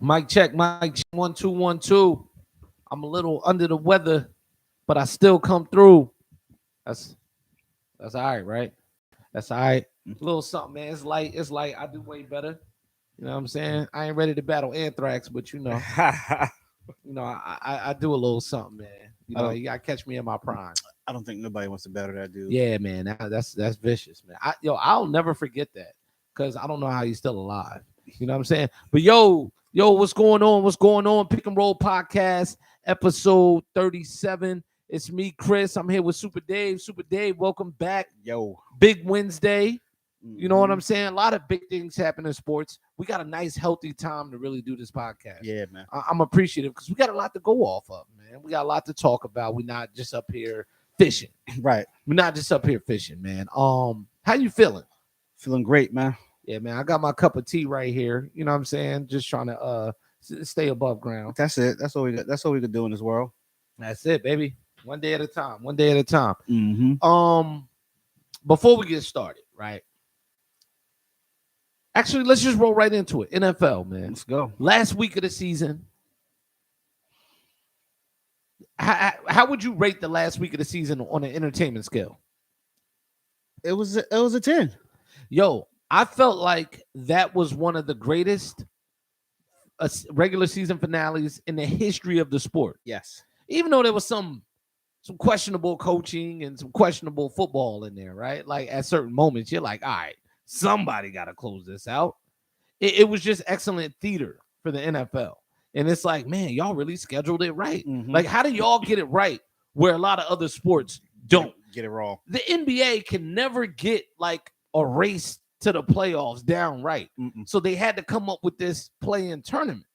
Mic check, mic check, 1 2 1 2. I'm a little under the weather, but I still come through. That's that's all right, right? That's all right. A little something, man. It's light. It's light. I do way better. You know what I'm saying? I ain't ready to battle anthrax, but I I do a little something, man. don't. You gotta catch me in my prime. I don't think nobody wants to battle that dude. Yeah, man. That's vicious, man. I'll never forget that because I don't know how he's still alive. You know what I'm saying? But what's going on? What's going on? Pick and Roll Podcast, episode 37. It's me, Chris. I'm here with Super Dave. Super Dave, welcome back. Yo. Big Wednesday. You know what I'm Mhm. saying? A lot of big things happen in sports. We got a nice, healthy time to really do this podcast. Yeah, man. I'm appreciative because we got a lot to go off of, man. We got a lot to talk about. We're not just up here fishing. Right. We're not just up here fishing, man. How you feeling? Feeling great, man. Yeah, man. I got my cup of tea right here. You know what I'm saying? Just trying to stay above ground. That's it. That's all we got. That's all we could do in this world. That's it, baby. One day at a time. One day at a time. Mm-hmm. Before we get started, right? Actually, let's just roll right into it. NFL, man. Let's go. Last week of the season. How would you rate the last week of the season on an entertainment scale? It was a 10. Yo, I felt like that was one of the greatest regular season finales in the history of the sport. Yes. Even though there was some questionable coaching and some questionable football in there, right? Like at certain moments, you're like, all right, somebody got to close this out. It was just excellent theater for the NFL. And it's like, man, y'all really scheduled it right. Mhm. Like, how do y'all get it right where a lot of other sports don't? Get it wrong. The NBA can never get like a race to the playoffs down right. Mm-mm. So they had to come up with this play-in tournament.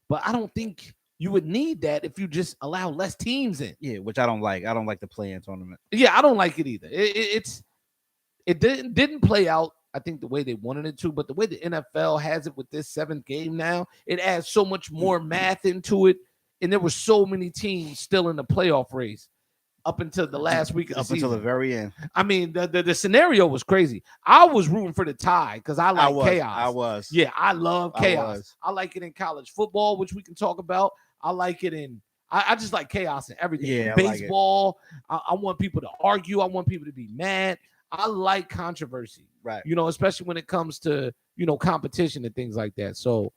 But I don't think you would need that if you just allow less teams in. Yeah, which I don't like. I don't like the play-in tournament. Yeah, I don't like it either. It didn't play out, I think, the way they wanted it to, but the way the NFL has it with this 7th game now, it adds so much more math into it. And there were so many teams still in the playoff race up until the last week of the Up season. until the very end. I mean, the scenario was crazy. I was rooting for the tie because I like chaos. I was. Yeah, I love chaos. was. I like it in college football, which we can talk about. I like it in I just like chaos and everything. Yeah, I like it. Baseball. I want people to argue. I want people to be mad. I like controversy. Right. Especially when it comes to, competition and things like that. So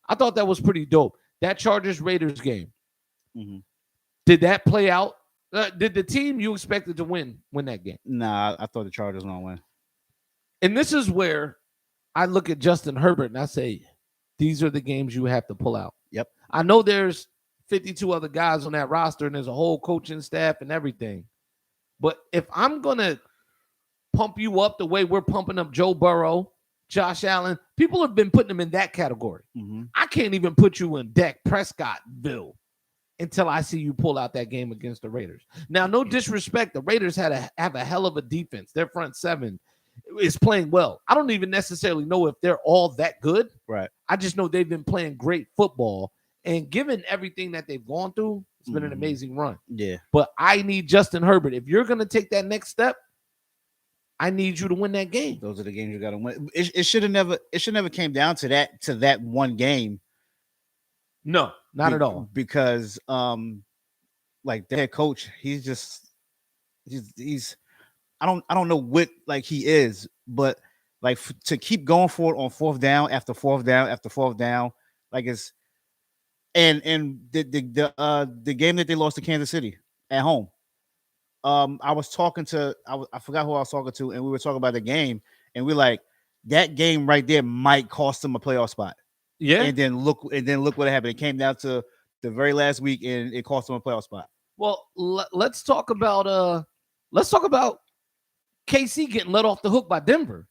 I thought that was pretty dope. That Chargers Raiders game. Mm-hmm. Did that play out? Did the team you expected to win that game? Nah, I thought the Chargers were gonna win. And this is where I look at Justin Herbert and I say, these are the games you have to pull out. Yep. I know there's 52 other guys on that roster and there's a whole coaching staff and everything. But if I'm going to pump you up the way we're pumping up Joe Burrow, Josh Allen, people have been putting them in that category. Mm-hmm. I can't even put you in Dak Prescottville until I see you pull out that game against the Raiders. Now, no disrespect, the Raiders have a hell of a defense. Their front seven is playing well. I don't even necessarily know if they're all that good. Right. I just know they've been playing great football. And given everything that they've gone through, it's been an amazing run. Yeah. But I need Justin Herbert. If you're going to take that next step, I need you to win that game. Those are the games you got to win. It should never came down to that one game. No, not at all. Because like the head coach, he's I don't know what like he is, but like to keep going for it on 4th down after 4th down after 4th down, like it's and the game that they lost to Kansas City at home. I was talking to I forgot who I was talking to, and we were talking about the game, and we're like, that game right there might cost them a playoff spot. Yeah. And then look what happened. It came down to the very last week, and it cost them a playoff spot. Well, let's talk about KC getting let off the hook by Denver.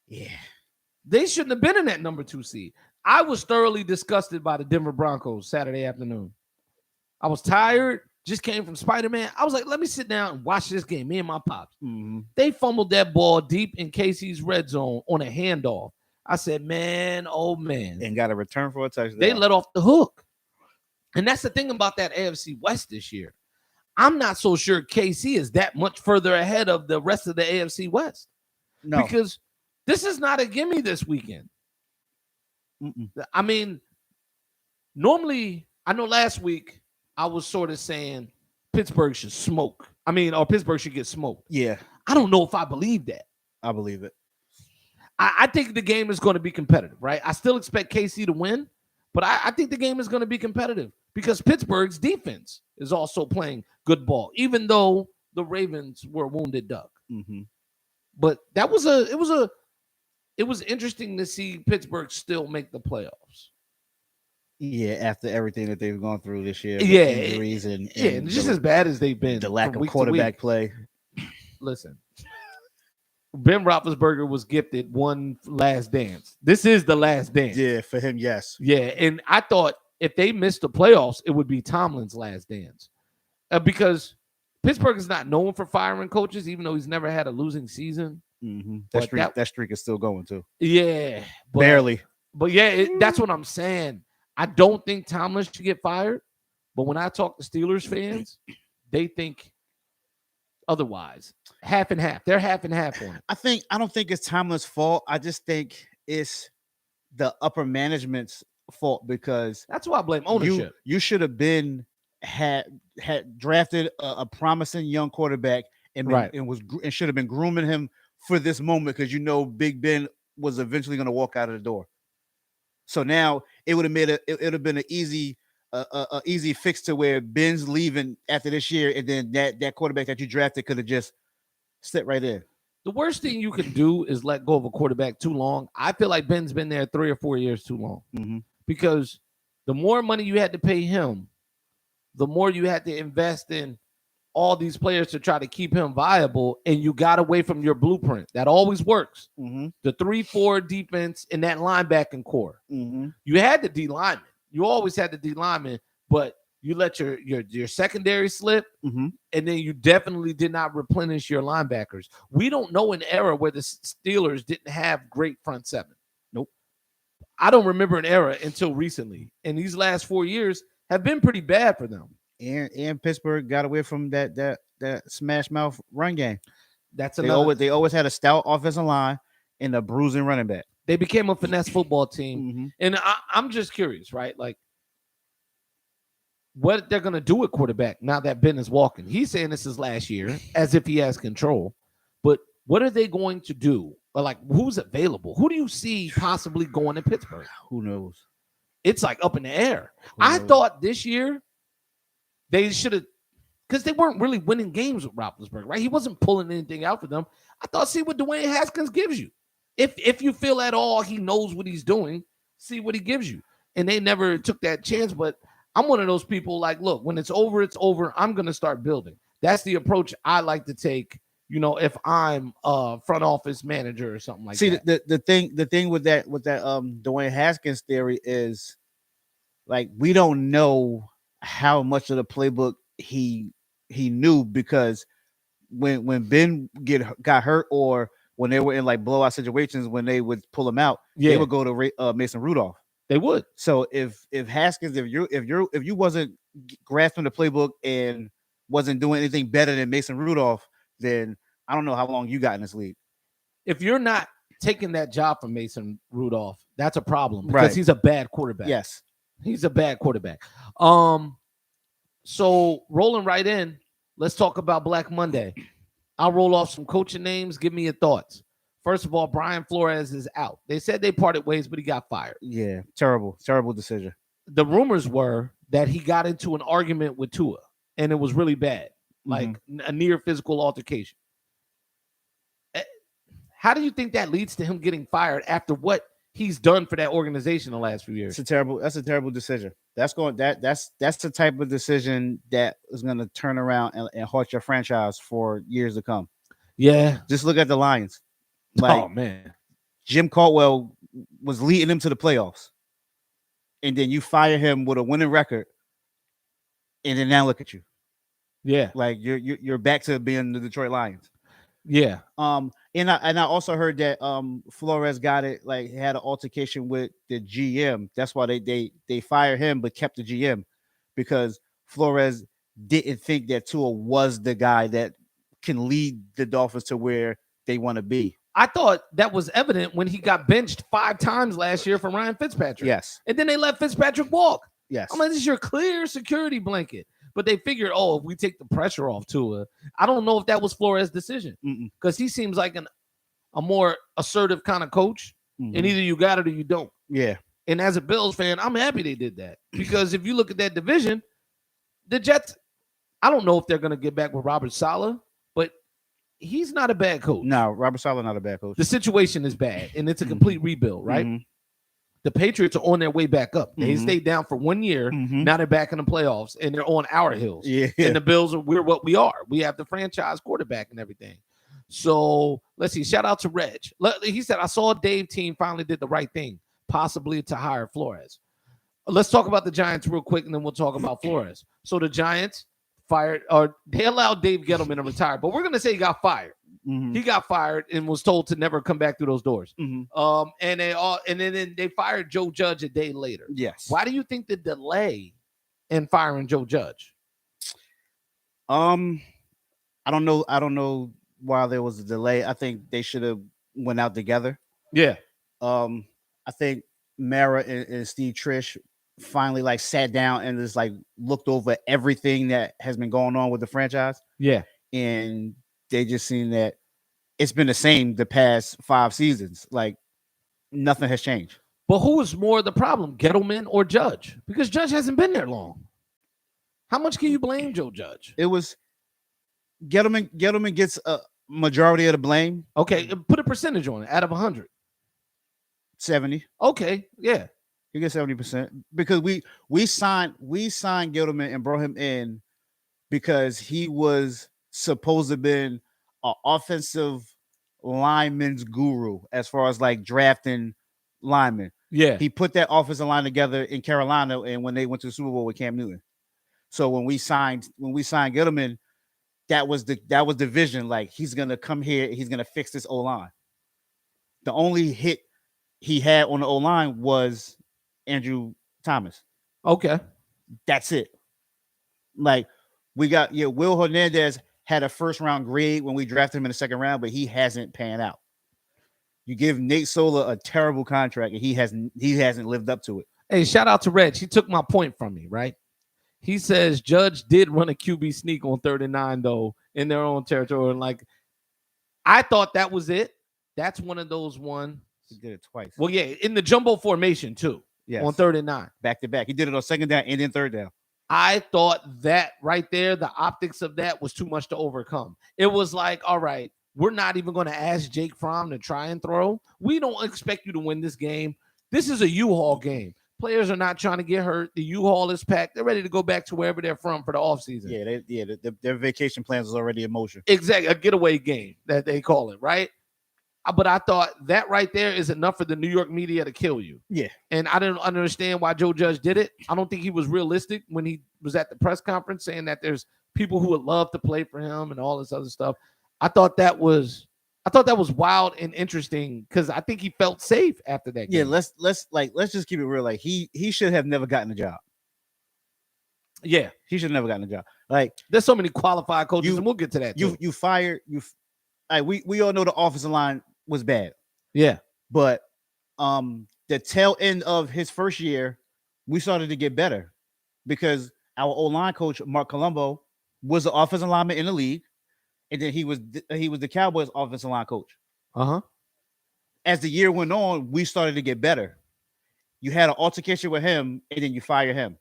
Yeah. They shouldn't have been in that number 2 seed. I was thoroughly disgusted by the Denver Broncos Saturday afternoon. I was tired, just came from Spider-Man. I was like, let me sit down and watch this game, me and my pops. Mm-hmm. They fumbled that ball deep in KC's red zone on a handoff. I said, man, oh man. And got a return for a touchdown. They let off the hook. And that's the thing about that AFC West this year. I'm not so sure KC is that much further ahead of the rest of the AFC West. No. Because this is not a gimme this weekend. Mm-mm. I mean, normally, I know last week I was sort of saying Pittsburgh should smoke. I mean, or Pittsburgh should get smoked. Yeah, I don't know if I believe that. I believe it. I think the game is going to be competitive, right? I still expect KC to win, but I think the game is going to be competitive because Pittsburgh's defense is also playing good ball, even though the Ravens were wounded duck. Mm-hmm. But it was interesting to see Pittsburgh still make the playoffs. Yeah, after everything that they've gone through this year, with Yeah, injuries and and just as bad as they've been, the lack from of week to quarterback week. play. Listen, Ben Roethlisberger was gifted one last dance. This is the last dance. Yeah, for him, yes. Yeah, and I thought if they missed the playoffs, it would be Tomlin's last dance, because Pittsburgh is not known for firing coaches, even though he's never had a losing season. Mm-hmm. But That streak is still going too. Yeah, Barely. But yeah, that's what I'm saying. I don't think Tomlin should get fired, but when I talk to Steelers fans, they think otherwise. Half and half. They're half and half on it. I don't think it's Tomlin's fault. I just think it's the upper management's fault because That's why I blame ownership. you should have been had drafted a promising young quarterback and Right. and should have been grooming him for this moment because Big Ben was eventually going to walk out of the door. So now it would have made it would have been an easy easy fix to where Ben's leaving after this year, and then that quarterback that you drafted could have just stepped right in. The worst thing you can do is let go of a quarterback too long. I feel like Ben's been there 3 or 4 years too long because the more money you had to pay him, the more you had to invest in all these players to try to keep him viable, and you got away from your blueprint. That always works. The 3-4 defense and that linebacking core. You had the D lineman. You always had the D lineman, but you let your secondary slip, and then you definitely did not replenish your linebackers. We don't know an era where the Steelers didn't have great front seven. Nope. I don't remember an era until recently, and these last 4 years have been pretty bad for them. And Pittsburgh got away from that smash mouth run game. That's they always had a stout offensive line and a bruising running back. They became a finesse football team, and I'm just curious, right? Like, what they're gonna do at quarterback now that Ben is walking. He's saying this is last year, as if he has control. But what are they going to do? Or like, who's available? Who do you see possibly going to Pittsburgh? Who knows? It's like up in the air. I thought this year they should have, because they weren't really winning games with Roethlisberger, right? He wasn't pulling anything out for them. I thought, see what Dwayne Haskins gives you. If you feel at all he knows what he's doing, see what he gives you. And they never took that chance. But I'm one of those people like, look, when it's over, it's over. I'm going to start building. That's the approach I like to take, if I'm a front office manager or something like that. See, the thing with that Dwayne Haskins theory is, like, we don't know how much of the playbook he knew, because when Ben got hurt, or when they were in like blowout situations, when they would pull him out, they would go to Mason Rudolph. They would. So if Haskins, if you wasn't grasping the playbook and wasn't doing anything better than Mason Rudolph, then I don't know how long you got in this league. If you're not taking that job from Mason Rudolph, that's a problem, because he's a bad quarterback. Yes, he's a bad quarterback. So rolling right in, let's talk about Black Monday. I'll roll off some coaching names. Give me your thoughts. First of all, Brian Flores is out. They said they parted ways, but he got fired. Yeah, terrible decision. The rumors were that he got into an argument with Tua, and it was really bad, like a near physical altercation. How do you think that leads to him getting fired after what he's done for that organization the last few years? That's a terrible decision. That's the type of decision that is going to turn around and haunt your franchise for years to come. Yeah. Just look at the Lions. Like, oh man, Jim Caldwell was leading them to the playoffs, and then you fire him with a winning record, and then now look at you. Yeah, like you're back to being the Detroit Lions. Yeah. And I also heard that Flores had an altercation with the GM. That's why they fired him but kept the GM, because Flores didn't think that Tua was the guy that can lead the Dolphins to where they want to be. I thought that was evident when he got benched 5 times last year for Ryan Fitzpatrick. Yes. And then they let Fitzpatrick walk. Yes. I'm like, this is your clear security blanket. But they figured, if we take the pressure off Tua, I don't know if that was Flores' decision because he seems like a more assertive kind of coach. And either you got it or you don't. Yeah. And as a Bills fan, I'm happy they did that because if you look at that division, the Jets, I don't know if they're going to get back with Robert Saleh, but he's not a bad coach. No, Robert Saleh not a bad coach. The situation is bad, and it's a complete rebuild, right? The Patriots are on their way back up. They stayed down for 1 year. Now they're back in the playoffs, and they're on our heels. Yeah. And the Bills we're what we are. We have the franchise quarterback and everything. So let's see. Shout out to Reg. He said, I saw Dave team finally did the right thing, possibly to hire Flores. Let's talk about the Giants real quick, and then we'll talk about Flores. So the Giants they allowed Dave Gettleman to retire, but we're going to say he got fired. He got fired and was told to never come back through those doors. And then they fired Joe Judge a day later. Yes. Why do you think the delay in firing Joe Judge? I don't know why there was a delay. I think they should have went out together. Yeah. I think Mara and Steve Trish finally sat down and just looked over everything that has been going on with the franchise. Yeah. And they just seen that it's been the same the past 5 seasons. Nothing has changed. But who was more the problem, Gettleman or Judge? Because Judge hasn't been there long. How much can you blame Joe Judge? It was Gettleman. Gettleman gets a majority of the blame. Okay, put a percentage on it out of 100. 70. Okay, yeah. He gets 70% because we signed Gettleman and brought him in because he was supposed to have been an offensive lineman's guru as far as drafting linemen. Yeah. He put that offensive line together in Carolina and when they went to the Super Bowl with Cam Newton. So when we signed Gettleman, that was the vision. He's gonna come here, he's gonna fix this O-line. The only hit he had on the O-line was Andrew Thomas. Okay. That's it. We got Will Hernandez had a first round grade when we drafted him in the second round, but he hasn't panned out. You give Nate Sola a terrible contract and he hasn't lived up to it. Hey, shout out to Reg. He took my point from me, right? He says Judge did run a QB sneak on 3rd and 9 though in their own territory. And I thought that was it. That's one of those ones. He did it twice. Well, yeah, in the jumbo formation too. Yes. On 3rd and 9. Back to back. He did it on 2nd down and then 3rd down. I thought that right there, the optics of that was too much to overcome. It was all right, we're not even going to ask Jake Fromm to try and throw. We don't expect you to win this game. This is a U-Haul game. Players are not trying to get hurt. The U-Haul is packed. They're ready to go back to wherever they're from for the offseason. Yeah, their vacation plans was already in motion. Exactly, a getaway game that they call it, right? But I thought that right there is enough for the New York media to kill you. Yeah. And I didn't understand why Joe Judge did it. I don't think he was realistic when he was at the press conference saying that there's people who would love to play for him and all this other stuff. I thought that was wild and interesting because I think he felt safe after that game. Yeah, let's just keep it real. He should have never gotten a job. Yeah. He should have never gotten a job. There's so many qualified coaches, and we'll get to that. You fired we all know the offensive line was bad. Yeah. But the tail end of his first year, we started to get better because our O-line coach, Mark Colombo, was the offensive lineman in the league. And then he was the Cowboys offensive line coach. Uh-huh. As the year went on, we started to get better. You had an altercation with him, and then you fire him.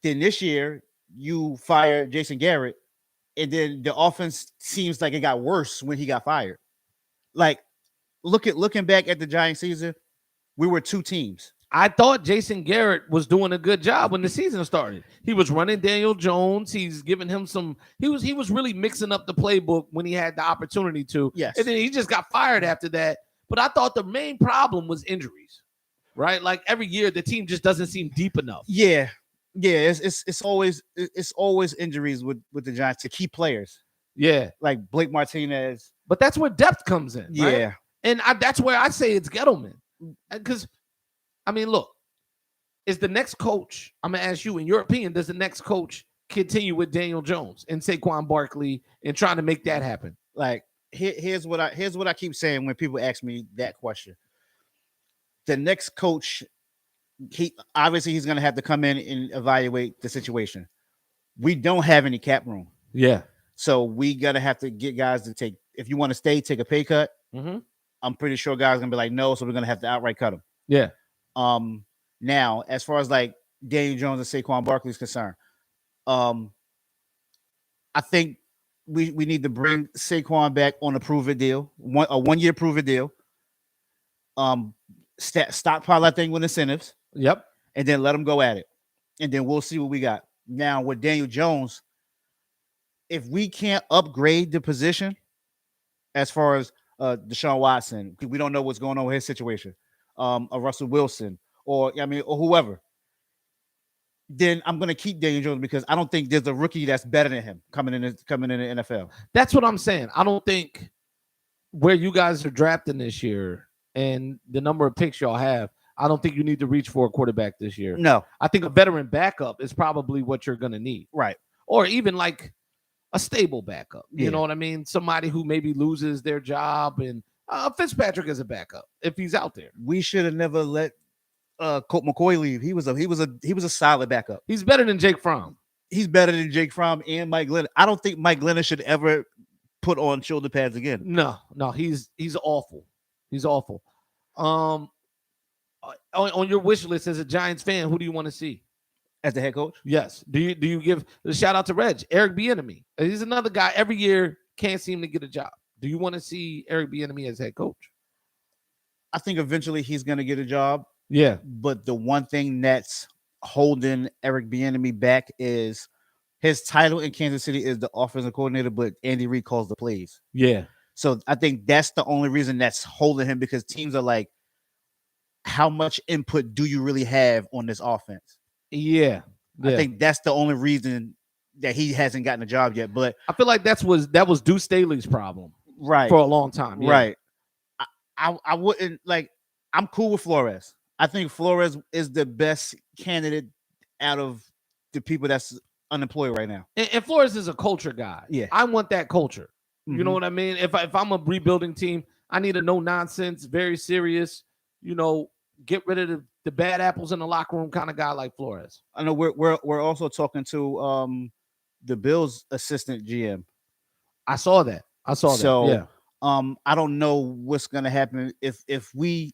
Then this year, you fire Jason Garrett, and then the offense seems like it got worse when he got fired. Looking back at the Giants season, we were 2 teams. I thought Jason Garrett was doing a good job when the season started. He was running Daniel Jones. He's giving him some. He was really mixing up the playbook when he had the opportunity to. Yes. And then he just got fired after that. But I thought the main problem was injuries, right? Every year the team just doesn't seem deep enough. Yeah. It's always injuries with the Giants to key players. Yeah. Like Blake Martinez. But that's where depth comes in. Right? Yeah. And that's where I say it's Gettleman. Because, look, is the next coach, I'm going to ask you, in your opinion, does the next coach continue with Daniel Jones and Saquon Barkley and trying to make that happen? here's what I keep saying when people ask me that question. The next coach, he's going to have to come in and evaluate the situation. We don't have any cap room, Yeah. so we gotta have to get guys to take. If you want to stay, take a pay cut. Mm-hmm. I'm pretty sure guys are gonna be like, no, so we're gonna have to outright cut them. Yeah. Now, as far as like Daniel Jones and Saquon Barkley is concerned, I think we need to bring Saquon back on a prove-it deal, a 1 year prove-it deal. Stockpile that thing with incentives. Yep. And then let him go at it, and then we'll see what we got. Now with Daniel Jones, if we can't upgrade the position, as far as Deshaun Watson, we don't know what's going on with his situation, or Russell Wilson, or whoever, then I'm going to keep Daniel Jones because I don't think there's a rookie that's better than him coming in the NFL. That's what I'm saying. I don't think where you guys are drafting this year and the number of picks y'all have, I don't think you need to reach for a quarterback this year. No, I think a veteran backup is probably what you're going to need. Right. Or even like a stable backup. You Yeah. know what I mean? Somebody who maybe loses their job, and Fitzpatrick is a backup if he's out there. We should have never let Colt McCoy leave. He was a solid backup. He's better than Jake Fromm. He's better than Jake Fromm and Mike Glennon. I don't think Mike Glennon should ever put on shoulder pads again. No, he's awful. He's awful. On your wish list as a Giants fan, who do you want to see as the head coach? Yes. Do you give the shout out to Reg, Eric Bieniemy? He's another guy every year can't seem to get a job. Do you want to see Eric Bieniemy as head coach? I think eventually he's going to get a job. Yeah. But the one thing that's holding Eric Bieniemy back is his title in Kansas City is the offensive coordinator, but Andy Reid calls the plays. Yeah. So I think that's the only reason that's holding him, because teams are like, how much input do you really have on this offense? Yeah. I think that's the only reason that he hasn't gotten a job yet. But I feel like that was Deuce Staley's problem, right, for a long time. Yeah. Right. I wouldn't like. I'm cool with Flores. I think Flores is the best candidate out of the people that's unemployed right now. And Flores is a culture guy. Yeah, I want that culture. Mm-hmm. You know what I mean? If I'm a rebuilding team, I need a no nonsense, very serious. Get rid of the bad apples in the locker room kind of guy like Flores. I know we're also talking to the Bills assistant GM. I saw that. So, yeah. I don't know what's gonna happen if we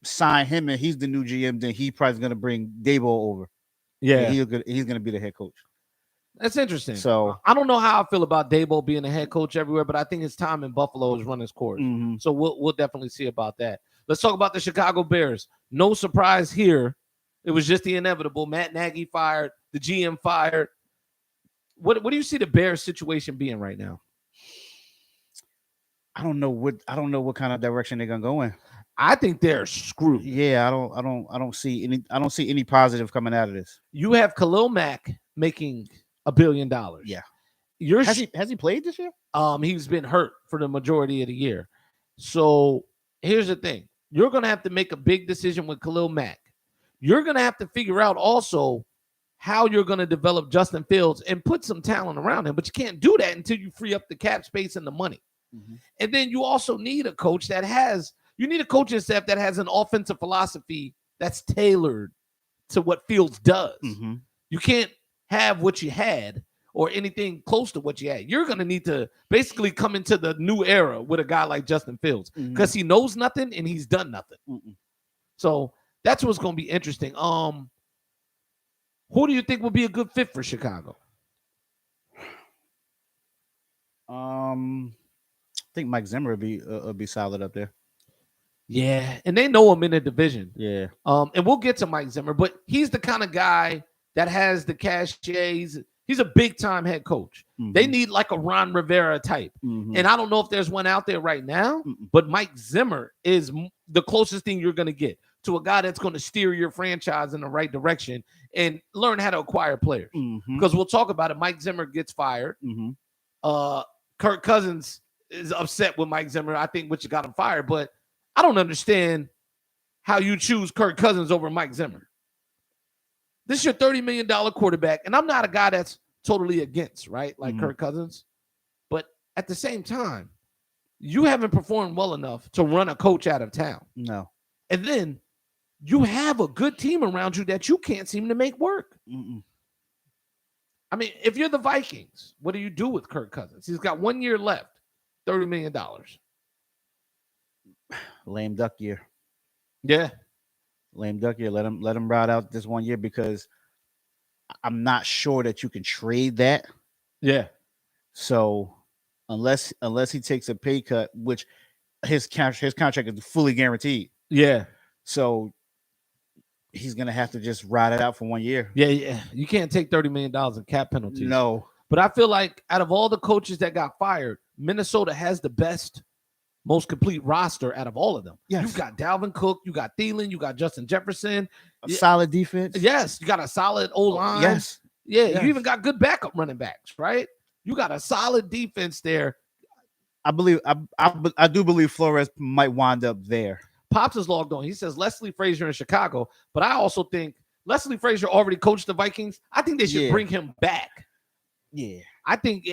sign him and he's the new GM. Then he probably gonna bring Daboll over. Yeah, he's gonna be the head coach. That's interesting. So I don't know how I feel about Daboll being a head coach everywhere, but I think his time in Buffalo has run its course. Mm-hmm. So we'll definitely see about that. Let's talk about the Chicago Bears. No surprise here. It was just the inevitable. Matt Nagy fired, the GM fired. What do you see the Bears situation being right now? I don't know what kind of direction they're gonna go in. I think they're screwed. Yeah, I don't see any positive coming out of this. You have Khalil Mack making $1 billion. Yeah. Has he played this year? He's been hurt for the majority of the year. So here's the thing. You're going to have to make a big decision with Khalil Mack. You're going to have to figure out also how you're going to develop Justin Fields and put some talent around him. But you can't do that until you free up the cap space and the money. Mm-hmm. And then you also need a coach you need a coaching staff that has an offensive philosophy that's tailored to what Fields does. Mm-hmm. You can't have what you had or anything close to what you had. You're going to need to basically come into the new era with a guy like Justin Fields because he knows nothing and he's done nothing. Mm-mm. So that's what's going to be interesting. Who do you think would be a good fit for Chicago? I think Mike Zimmer would be solid up there. Yeah, and they know him in the division. Yeah. And we'll get to Mike Zimmer, but he's the kind of guy that has the cachet. He's a big-time head coach. Mm-hmm. They need like a Ron Rivera type. Mm-hmm. And I don't know if there's one out there right now, but Mike Zimmer is the closest thing you're going to get to a guy that's going to steer your franchise in the right direction and learn how to acquire players. Because we'll talk about it. Mike Zimmer gets fired. Kirk Cousins is upset with Mike Zimmer, I think, which got him fired. But I don't understand how you choose Kirk Cousins over Mike Zimmer. This is your $30 million quarterback, and I'm not a guy that's totally against, right? Like Kirk Cousins. But at the same time, you haven't performed well enough to run a coach out of town. No. And then you have a good team around you that you can't seem to make work. Mm-mm. I mean, if you're the Vikings, what do you do with Kirk Cousins? He's got 1 year left, $30 million. Lame duck year. Yeah. Lame duck year. Let him ride out this 1 year because I'm not sure that you can trade that. Yeah. So unless he takes a pay cut, which his contract is fully guaranteed. Yeah. So he's gonna have to just ride it out for 1 year. Yeah. You can't take $30 million in cap penalties. No. But I feel like out of all the coaches that got fired, Minnesota has the best, most complete roster out of all of them. Yes. You've got Dalvin Cook, you got Thielen, you got Justin Jefferson. A solid defense. Yes, you got a solid O-line. Yes. Yeah, Yes. you even got good backup running backs, right? You got a solid defense there. I do believe Flores might wind up there. Pops is logged on. He says Leslie Frazier in Chicago, but I also think Leslie Frazier already coached the Vikings. I think they should bring him back. Yeah. I think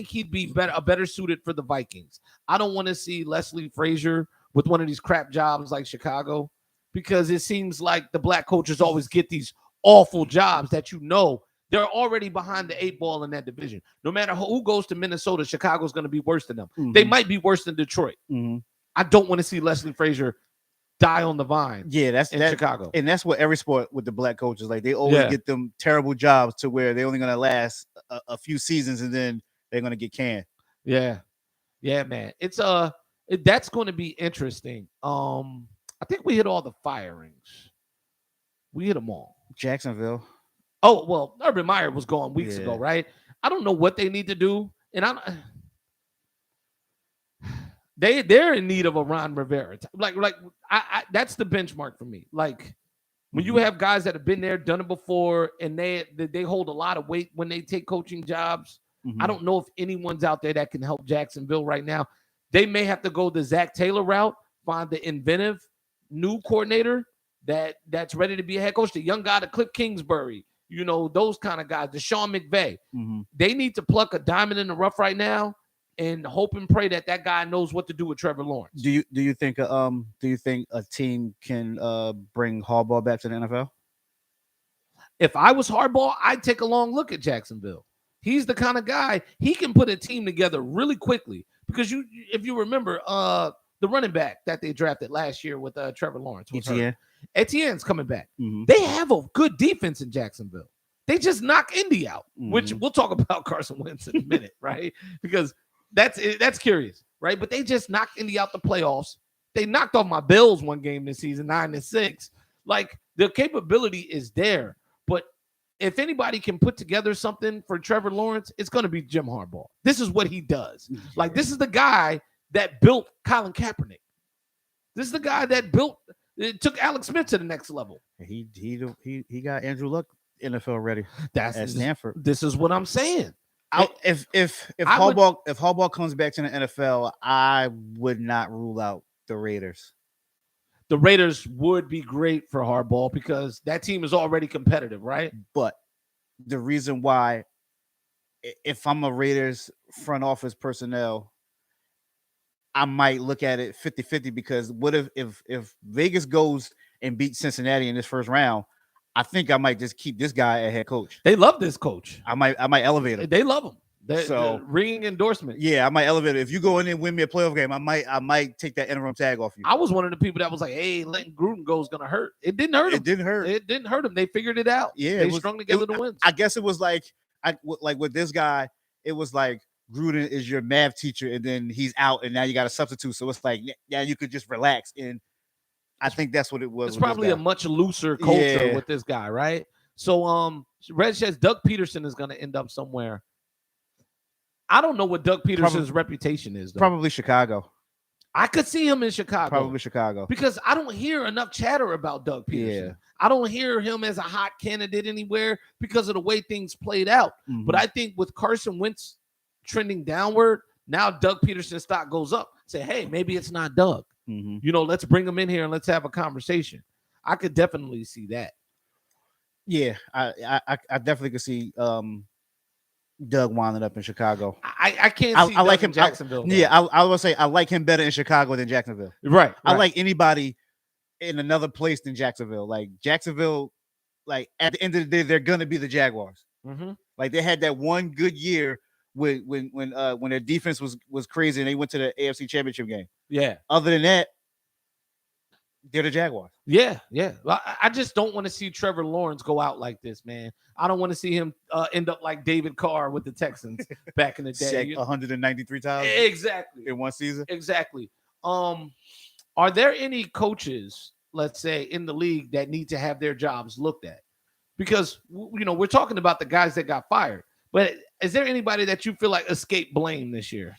he'd be better suited for the Vikings. I don't want to see Leslie Frazier with one of these crap jobs like Chicago, because it seems like the black coaches always get these awful jobs that they're already behind the 8 ball in that division. No matter who goes to Minnesota, Chicago's going to be worse than them. Mm-hmm. They might be worse than Detroit. Mm-hmm. I don't want to see Leslie Frazier die on the vine. Yeah, that's in Chicago. And that's what every sport with the black coaches, like they always get them terrible jobs to where they're only going to last a few seasons and then they're going to get canned. Yeah. Yeah, man. It's that's going to be interesting. I think we hit all the firings. We hit them all. Jacksonville. Oh, well, Urban Meyer was gone weeks ago, right? I don't know what they need to do. And they're in need of a Ron Rivera. Like I that's the benchmark for me. Like when you have guys that have been there, done it before, and they hold a lot of weight when they take coaching jobs. I don't know if anyone's out there that can help Jacksonville right now. They may have to go the Zach Taylor route, find the inventive new coordinator that's ready to be a head coach, the young guy to Cliff Kingsbury, those kind of guys, the Sean McVay. They need to pluck a diamond in the rough right now and hope and pray that guy knows what to do with Trevor Lawrence. Do you think a team can bring Harbaugh back to the NFL? If I was Harbaugh, I'd take a long look at Jacksonville. He's the kind of guy, he can put a team together really quickly, because if you remember the running back that they drafted last year with Trevor Lawrence, Etienne's coming back. They have a good defense in Jacksonville. They just knock Indy out, which we'll talk about Carson Wentz in a minute, right? Because that's curious, right? But they just knocked Indy out the playoffs. They knocked off my Bills one game this season, 9-6. Like, the capability is there. But if anybody can put together something for Trevor Lawrence, it's going to be Jim Harbaugh. This is what he does. Like, this is the guy that built Colin Kaepernick. This is the guy that took Alex Smith to the next level. He got Andrew Luck NFL ready. That's at Stanford. This is what I'm saying. If Harbaugh comes back to the NFL, I would not rule out the Raiders. The Raiders would be great for Harbaugh because that team is already competitive, right? But the reason why, if I'm a Raiders front office personnel, I might look at it 50-50, because what if Vegas goes and beats Cincinnati in this first round, I think I might just keep this guy a head coach. They love this coach. I might elevate him. They love him. They're ringing endorsement. Yeah, I might elevate him. If you go in and win me a playoff game, I might take that interim tag off you. I was one of the people that was like, "Hey, letting Gruden go is gonna hurt." It didn't hurt him. It didn't hurt. It didn't hurt him. They figured it out. Yeah, they strung together the wins. I guess it was like with this guy, it was like Gruden is your math teacher, and then he's out, and now you got a substitute. So it's like, yeah, you could just relax. And I think that's what it was. It's probably a much looser culture with this guy, right? So, Red says Doug Peterson is going to end up somewhere. I don't know what Doug Peterson's reputation is, though. Probably Chicago. I could see him in Chicago. Probably Chicago. Because I don't hear enough chatter about Doug Peterson. Yeah. I don't hear him as a hot candidate anywhere because of the way things played out. But I think with Carson Wentz trending downward, now Doug Peterson's stock goes up. Say, hey, maybe it's not Doug. Let's bring him in here and let's have a conversation. I could definitely see that. Yeah, I definitely could see Doug winding up in Chicago. I can't see I like Doug in him. Jacksonville. though. Yeah, I will say I like him better in Chicago than Jacksonville. right. I like anybody in another place than Jacksonville. Like Jacksonville, like at the end of the day, they're gonna be the Jaguars. Mm-hmm. Like they had that one good year when their defense was crazy and they went to the AFC Championship game. Yeah. Other than that, they're the Jaguars. Yeah, yeah. I just don't want to see Trevor Lawrence go out like this, man. I don't want to see him end up like David Carr with the Texans back in the day. Sacked 193 times Exactly. in one season. Exactly. Are there any coaches, let's say, in the league that need to have their jobs looked at? Because we're talking about the guys that got fired, but is there anybody that you feel like escaped blame this year?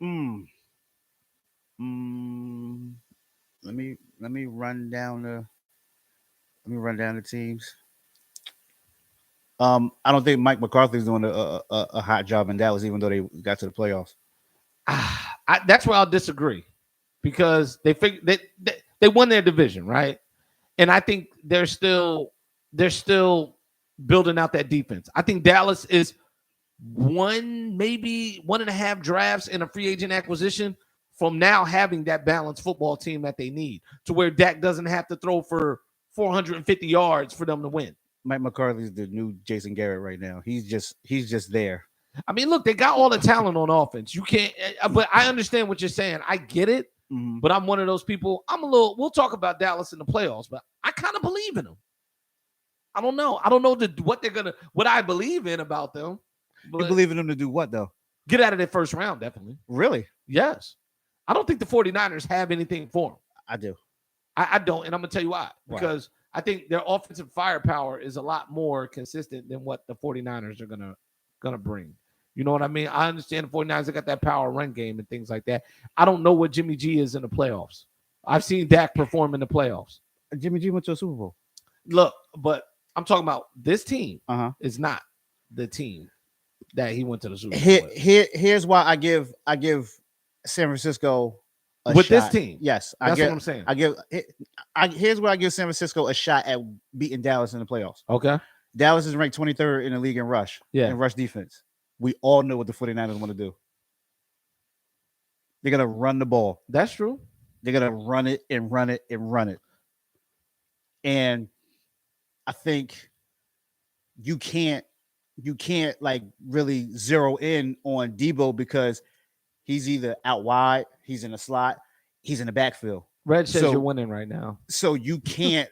Let me run down the teams. I don't think Mike McCarthy's doing a hot job in Dallas, even though they got to the playoffs. That's where I'll disagree, because they won their division, right? And I think they're still building out that defense. I think Dallas is maybe 1.5 drafts in a free agent acquisition from now having that balanced football team that they need, to where Dak doesn't have to throw for 450 yards for them to win. Mike McCarthy's the new Jason Garrett right now. He's just there. I mean, look, they got all the talent on offense. You can't, but I understand what you're saying. I get it, but I'm one of those people. We'll talk about Dallas in the playoffs, but I kind of believe in them. I don't know what I believe in about them. You believe in them to do what, though? Get out of their first round, definitely. Really? Yes. I don't think the 49ers have anything for them. I do. I don't, and I'm going to tell you why. Because I think their offensive firepower is a lot more consistent than what the 49ers are gonna bring. You know what I mean? I understand the 49ers have got that power run game and things like that. I don't know what Jimmy G is in the playoffs. I've seen Dak perform in the playoffs. Jimmy G went to a Super Bowl. Look, but I'm talking about this team is not the team that he went to the Super Bowl. Here's why I give San Francisco a with shot. this team. Yes, that's what I'm saying. Here's where I give San Francisco a shot at beating Dallas in the playoffs. Okay. Dallas is ranked 23rd in the league in rush. Yeah. In rush defense. We all know what the 49ers want to do. They're gonna run the ball. That's true. They're gonna run it and run it and run it. And I think you can't like really zero in on Debo, because he's either out wide, he's in the slot, he's in the backfield. Red says you're winning right now. So you can't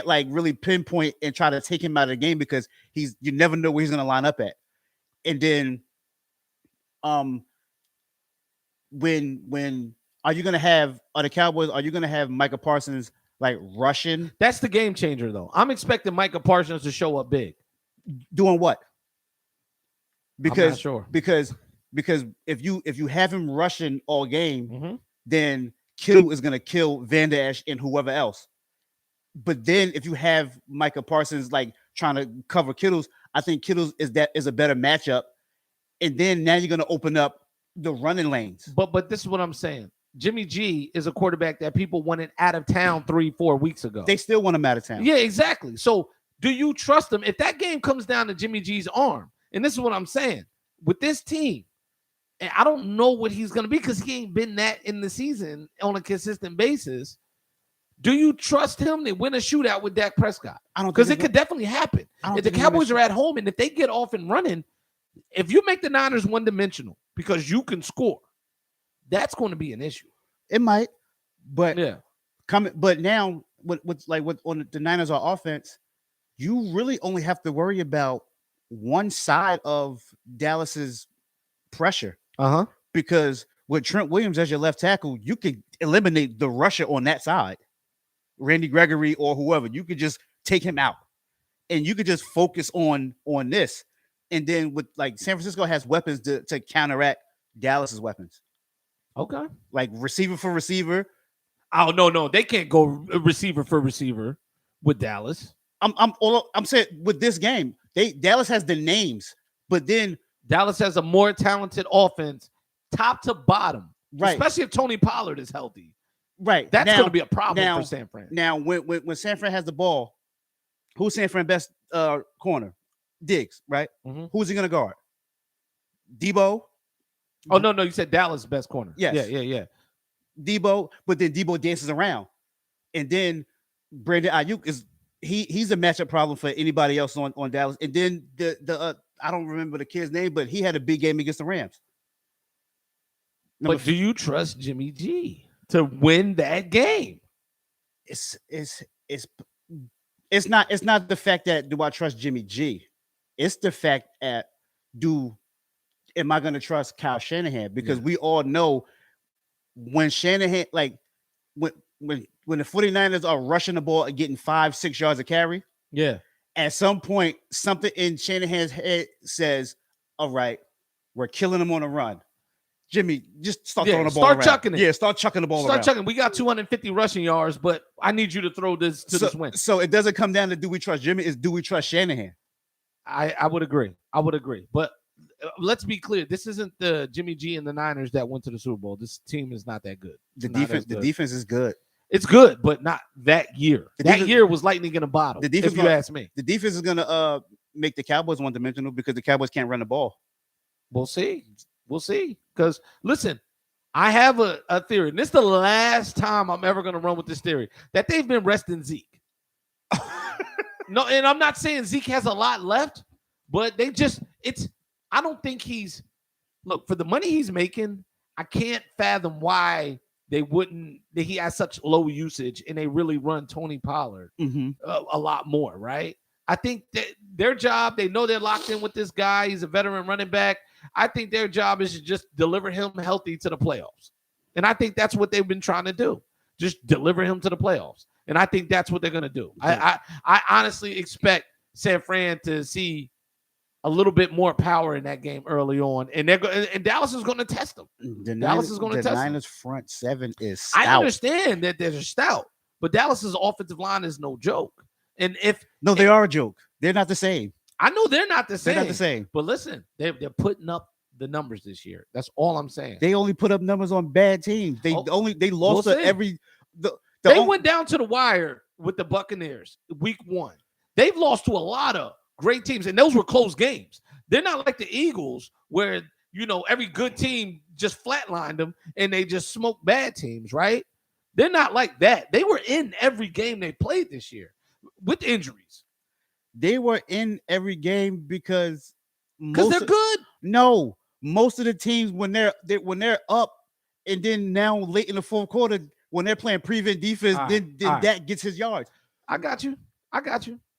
like really pinpoint and try to take him out of the game, because you never know where he's gonna line up at. And then when are the Cowboys, are you gonna have Micah Parsons like rushing? That's the game changer, though. I'm expecting Micah Parsons to show up big. Doing what? Because I'm not sure. Because if you have him rushing all game, then Kittle is gonna kill Van Der Esch and whoever else. But then if you have Micah Parsons like trying to cover Kittle's, I think Kittle's is a better matchup. And then now you're gonna open up the running lanes. But this is what I'm saying. Jimmy G is a quarterback that people wanted out of town 3-4 weeks ago. They still want him out of town. Yeah, exactly. So do you trust him? If that game comes down to Jimmy G's arm, and this is what I'm saying, with this team, and I don't know what he's going to be, because he ain't been that in the season on a consistent basis. Do you trust him to win a shootout with Dak Prescott? I don't, because it could definitely happen. If the Cowboys are at home and if they get off and running, if you make the Niners one-dimensional because you can score, that's going to be an issue. It might, but yeah, but now with on the Niners on offense, you really only have to worry about one side of Dallas's pressure. Because with Trent Williams as your left tackle, you could eliminate the rusher on that side, Randy Gregory or whoever. You could just take him out, and you could just focus on this. And then with like San Francisco has weapons to counteract Dallas's weapons. Okay, like receiver for receiver. Oh no, they can't go receiver for receiver with Dallas. I'm saying with this game, Dallas has the names, but then Dallas has a more talented offense, top to bottom, right? Especially if Tony Pollard is healthy, right? That's going to be a problem for San Fran. Now, when San Fran has the ball, who's San Fran's best corner? Diggs, right? Mhm. Who's he gonna guard? Debo. Oh no, you said Dallas best corner. Yes. Yeah. Debo, but then Debo dances around, and then Brandon Ayuk he's a matchup problem for anybody else on Dallas. And then the I don't remember the kid's name, but he had a big game against the Rams. But do you trust Jimmy G to win that game? It's not the fact that do I trust Jimmy G. It's the fact that am I going to trust Kyle Shanahan? Because we all know when Shanahan, like when the 49ers are rushing the ball and getting 5-6 yards of carry, at some point something in Shanahan's head says, all right, we're killing them on a run. Jimmy, just start throwing the ball around. Chucking it. Yeah, start chucking the ball around. Start chucking. We got 250 rushing yards, but I need you to throw this this win. So it doesn't come down to do we trust Jimmy, it's do we trust Shanahan? I would agree. But let's be clear. This isn't the Jimmy G and the Niners that went to the Super Bowl. This team is not that good. The defense is good. It's good, but not that year. That year was lightning in a bottle. If you ask me, the defense is gonna make the Cowboys one-dimensional because the Cowboys can't run the ball. We'll see. Because listen, I have a theory, and this is the last time I'm ever going to run with this theory that they've been resting Zeke. No, and I'm not saying Zeke has a lot left, but I don't think look, for the money he's making, I can't fathom why he has such low usage and they really run Tony Pollard a lot more, right? I think that their job, they know they're locked in with this guy. He's a veteran running back. I think their job is to just deliver him healthy to the playoffs. And I think that's what they've been trying to do. Just deliver him to the playoffs. And I think that's what they're going to do. I honestly expect San Fran to see a little bit more power in that game early on. And Dallas is going to test them. Dallas is going to test them. The Niners front seven is stout. I understand that they're stout, but Dallas's offensive line is no joke. And they are a joke. They're not the same. I know they're not the same. They're not the same. But listen, they're putting up the numbers this year. That's all I'm saying. They only put up numbers on bad teams. They lost to every. They went down to the wire with the Buccaneers week 1. They've lost to a lot of great teams, and those were close games. They're not like the Eagles where, every good team just flatlined them and they just smoked bad teams, right? They're not like that. They were in every game they played this year with injuries. They were in every game because they're good. No, most of the teams when they're up, and then now late in the fourth quarter when they're playing prevent defense, then Dak gets his yards. I got you.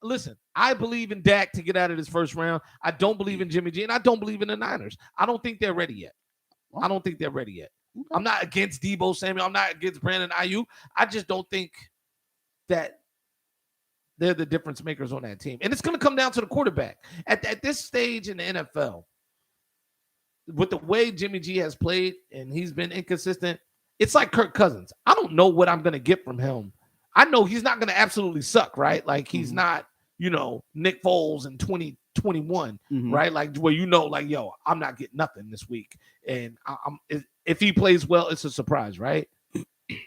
Listen, I believe in Dak to get out of this first round. I don't believe in Jimmy G, and I don't believe in the Niners. I don't think they're ready yet. Okay. I'm not against Deebo Samuel. I'm not against Brandon Ayuk. I just don't think that they're the difference makers on that team. And it's going to come down to the quarterback. At this stage in the NFL, with the way Jimmy G has played and he's been inconsistent, it's like Kirk Cousins. I don't know what I'm going to get from him. I know he's not going to absolutely suck, right? Like he's not, Nick Foles in 2021, right? Like where yo, I'm not getting nothing this week. And if he plays well, it's a surprise, right?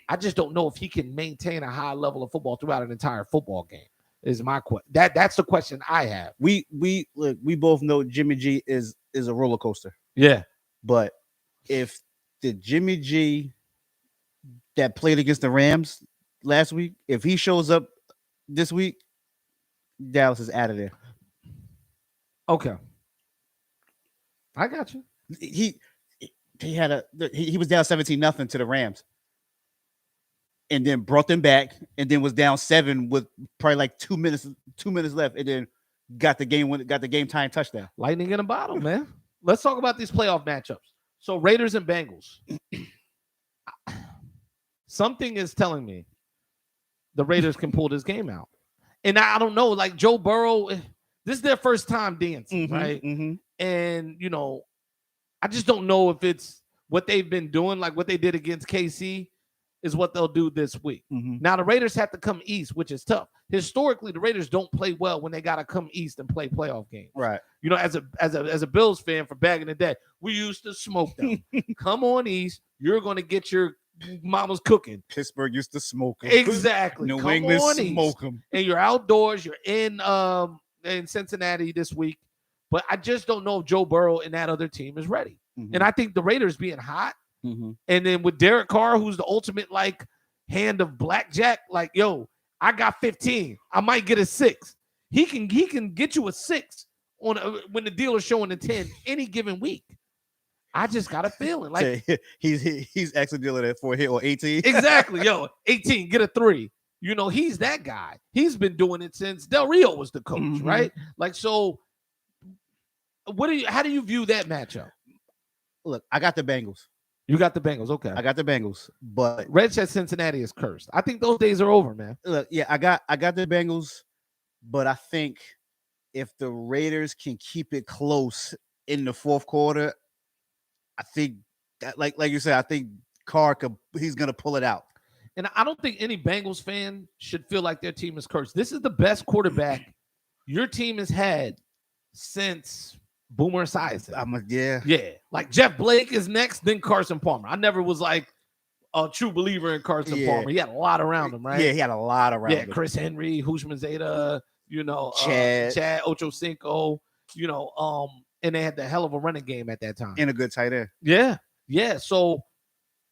I just don't know if he can maintain a high level of football throughout an entire football game. Is my question. That's the question I have. We both know Jimmy G is a roller coaster. Yeah. But if the Jimmy G that played against the Rams last week, if he shows up this week, Dallas is out of there. Okay. I got you. He was down 17-0 to the Rams. And then brought them back, and then was down 7 with probably like 2 minutes left, and then got the game time touchdown. Lightning in a bottle, man. Let's talk about these playoff matchups. So Raiders and Bengals. Something is telling me the Raiders can pull this game out. And I don't know, like Joe Burrow, this is their first time dancing, right? And, I just don't know if it's what they've been doing, like what they did against KC is what they'll do this week. Now, the Raiders have to come east, which is tough. Historically, the Raiders don't play well when they got to come east and play playoff games. Right. As a Bills fan for back in the day, we used to smoke them. Come on east. You're going to get your mama's cooking. Pittsburgh used to smoke them. Exactly. New England smoke them. And you're outdoors. You're in Cincinnati this week. But I just don't know if Joe Burrow and that other team is ready. Mhm. And I think the Raiders being hot, Mhm. and then with Derek Carr, who's the ultimate like hand of blackjack, like, yo, I got 15. I might get a 6. He can get you a 6 on when the deal is showing a 10 any given week. I just got a feeling like he's actually dealing at 4 hit or 18. exactly, yo, 18, get a 3. You know, he's that guy. He's been doing it since Del Rio was the coach, Mhm. right? Like, so how do you view that matchup? Look, I got the Bengals. You got the Bengals, okay. I got the Bengals, but Red said Cincinnati is cursed. I think those days are over, man. look, yeah, I got the Bengals, but I think if the Raiders can keep it close in the fourth quarter, I think that like you said, I think Carr he's gonna pull it out. And I don't think any Bengals fan should feel like their team is cursed. This is the best quarterback your team has had since Boomer Esiason. Yeah. Like Jeff Blake is next, then Carson Palmer. I never was like a true believer in Carson Palmer. He had a lot around him, right? Yeah, he had a lot around him. Chris Henry, Hushman Zeta, Chad Ochocinco, and they had the hell of a running game at that time. And a good tight end. Yeah. So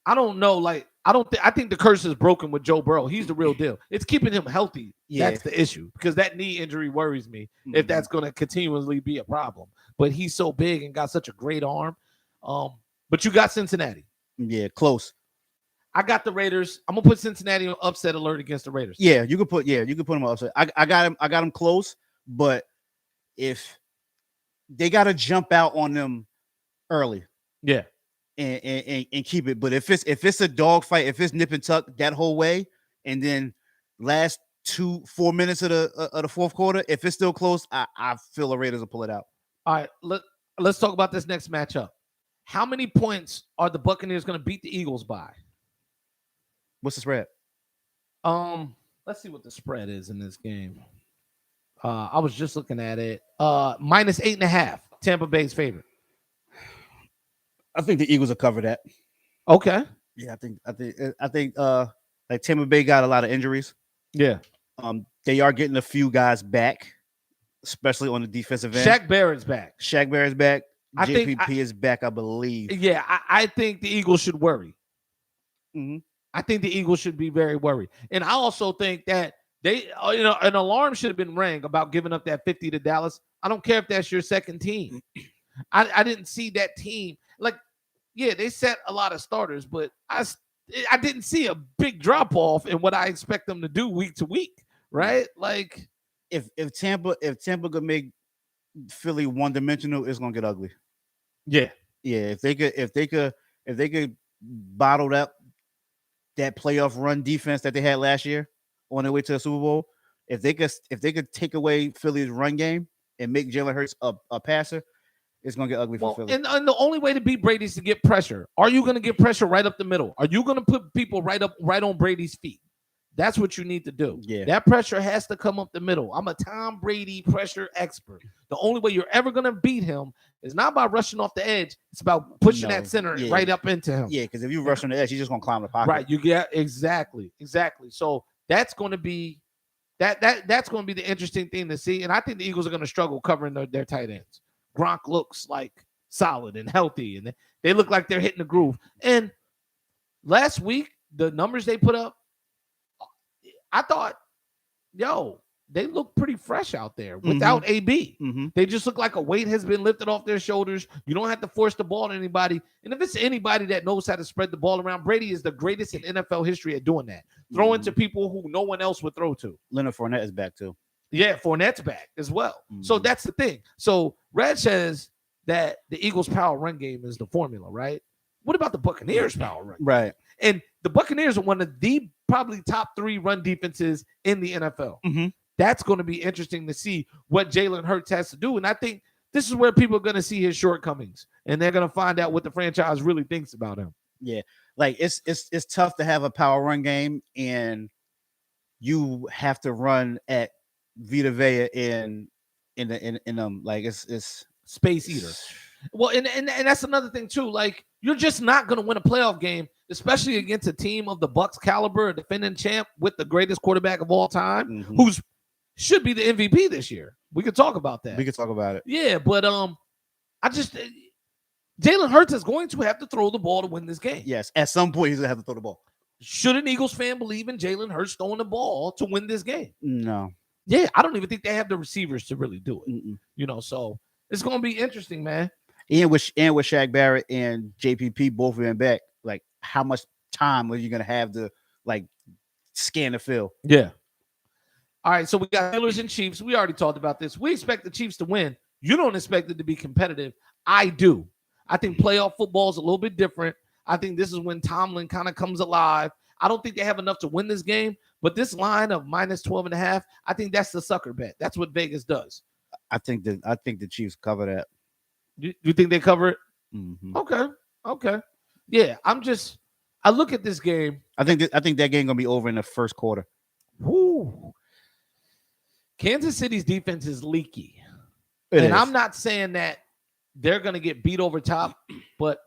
I don't know. Like, I think the curse is broken with Joe Burrow. He's the real deal. It's keeping him healthy. Yeah. That's the issue, because that knee injury worries me if that's going to continuously be a problem. But he's so big and got such a great arm. But you got Cincinnati. Yeah, close. I got the Raiders. I'm gonna put Cincinnati on upset alert against the Raiders. Yeah, you could put them on upset. I got him close, but if they got to jump out on them early, yeah, and keep it. But if it's a dogfight, if it's nip and tuck that whole way, and then last 4 minutes of the fourth quarter, if it's still close, I feel the Raiders will pull it out. All right, let's talk about this next matchup. How many points are the Buccaneers going to beat the Eagles by? What's the spread? Let's see what the spread is in this game. I was just looking at it. -8.5. Tampa Bay's favorite. I think the Eagles will cover that. Okay. Yeah, I think like Tampa Bay got a lot of injuries. Yeah. They are getting a few guys back, especially on the defensive end. Shaq Barrett's back. JPP is back, I believe. Yeah, I think the Eagles should worry. Mm-hmm. I think the Eagles should be very worried. And I also think that an alarm should have been rang about giving up that 50 to Dallas. I don't care if that's your second team. I didn't see that team. Like, yeah, they set a lot of starters, but I didn't see a big drop off in what I expect them to do week to week, right? Like, if Tampa could make Philly one dimensional, it's gonna get ugly. Yeah. If they could bottle up that playoff run defense that they had last year on their way to the Super Bowl, if they could take away Philly's run game and make Jalen Hurts a passer, it's gonna get ugly for Philly. And the only way to beat Brady is to get pressure. Are you gonna get pressure right up the middle? Are you gonna put people right on Brady's feet? That's what you need to do. Yeah. That pressure has to come up the middle. I'm a Tom Brady pressure expert. The only way you're ever going to beat him is not by rushing off the edge. It's about pushing that center right up into him. Yeah, because if you rush on the edge, he's just going to climb the pocket. Right. You get exactly. So that's going to be that's going to be the interesting thing to see. And I think the Eagles are going to struggle covering their tight ends. Gronk looks like solid and healthy, and they look like they're hitting the groove. And last week, the numbers they put up, I thought, they look pretty fresh out there without AB. Mm-hmm. They just look like a weight has been lifted off their shoulders. You don't have to force the ball to anybody. And if it's anybody that knows how to spread the ball around, Brady is the greatest in NFL history at doing that. Throwing to people who no one else would throw to. Leonard Fournette is back too. Yeah, Fournette's back as well. So that's the thing. So Red says that the Eagles' power run game is the formula, right? What about the Buccaneers' power run game? Right. And the Buccaneers are one of the probably top 3 run defenses in the NFL. Mm-hmm. That's going to be interesting to see what Jalen Hurts has to do. And I think this is where people are going to see his shortcomings, and they're going to find out what the franchise really thinks about him. Yeah. Like it's tough to have a power run game, and you have to run at Vita Vea in like it's space eater. Well, and that's another thing too. Like, you're just not going to win a playoff game, especially against a team of the Bucs caliber, a defending champ with the greatest quarterback of all time, who's should be the MVP this year. We could talk about that. We could talk about it. Yeah, but I just Jalen Hurts is going to have to throw the ball to win this game. Yes, at some point he's gonna have to throw the ball. Should an Eagles fan believe in Jalen Hurts throwing the ball to win this game? No. Yeah, I don't even think they have the receivers to really do it. Mm-mm. You know, so it's going to be interesting, man. And with Shaq Barrett and JPP both of them back, like how much time are you gonna have to like scan the field? Yeah. All right, so we got Steelers and Chiefs. We already talked about this. We expect the Chiefs to win. You don't expect it to be competitive. I do. I think playoff football is a little bit different. I think this is when Tomlin kind of comes alive. I don't think they have enough to win this game, but this line of minus 12.5, I think that's the sucker bet. That's what Vegas does. I think the Chiefs cover that. You think they cover it? Mm-hmm. Okay. Yeah, I look at this game. I think that game gonna be over in the first quarter. Whoo. Kansas City's defense is leaky. It is. I'm not saying that they're going to get beat over top, but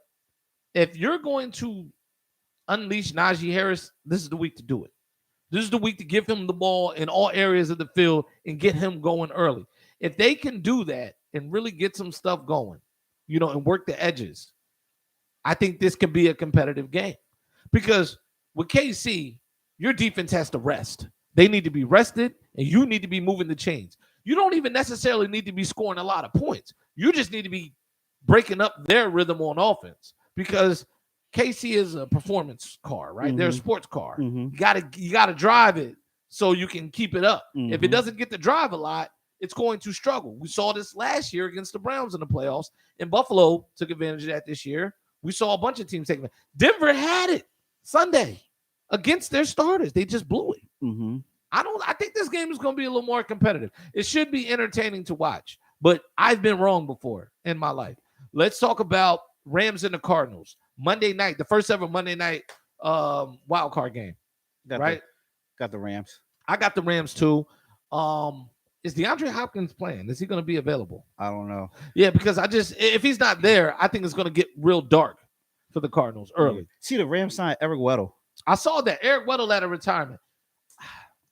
if you're going to unleash Najee Harris, this is the week to do it. This is the week to give him the ball in all areas of the field and get him going early. If they can do that and really get some stuff going, you know, and work the edges, I think this can be a competitive game. Because with KC, your defense has to rest. They need to be rested, and you need to be moving the chains. You don't even necessarily need to be scoring a lot of points. You just need to be breaking up their rhythm on offense, because KC is a performance car, right? Mm-hmm. They're a sports car. Mm-hmm. You gotta drive it so you can keep it up. Mm-hmm. If it doesn't get to drive a lot, it's going to struggle. We saw this last year against the Browns in the playoffs, and Buffalo took advantage of that this year. We saw a bunch of teams taking it. Denver had it Sunday against their starters. They just blew it. Mm-hmm. I think this game is going to be a little more competitive. It should be entertaining to watch, but I've been wrong before in my life. Let's talk about Rams and the Cardinals. Monday night, the first ever Monday night wild card game. Right? Got the Rams. I got the Rams too. Is DeAndre Hopkins playing? Is he going to be available? I don't know. Yeah, because if he's not there, I think it's going to get real dark for the Cardinals early. See, the Rams signed Eric Weddle. I saw that Eric Weddle at a retirement.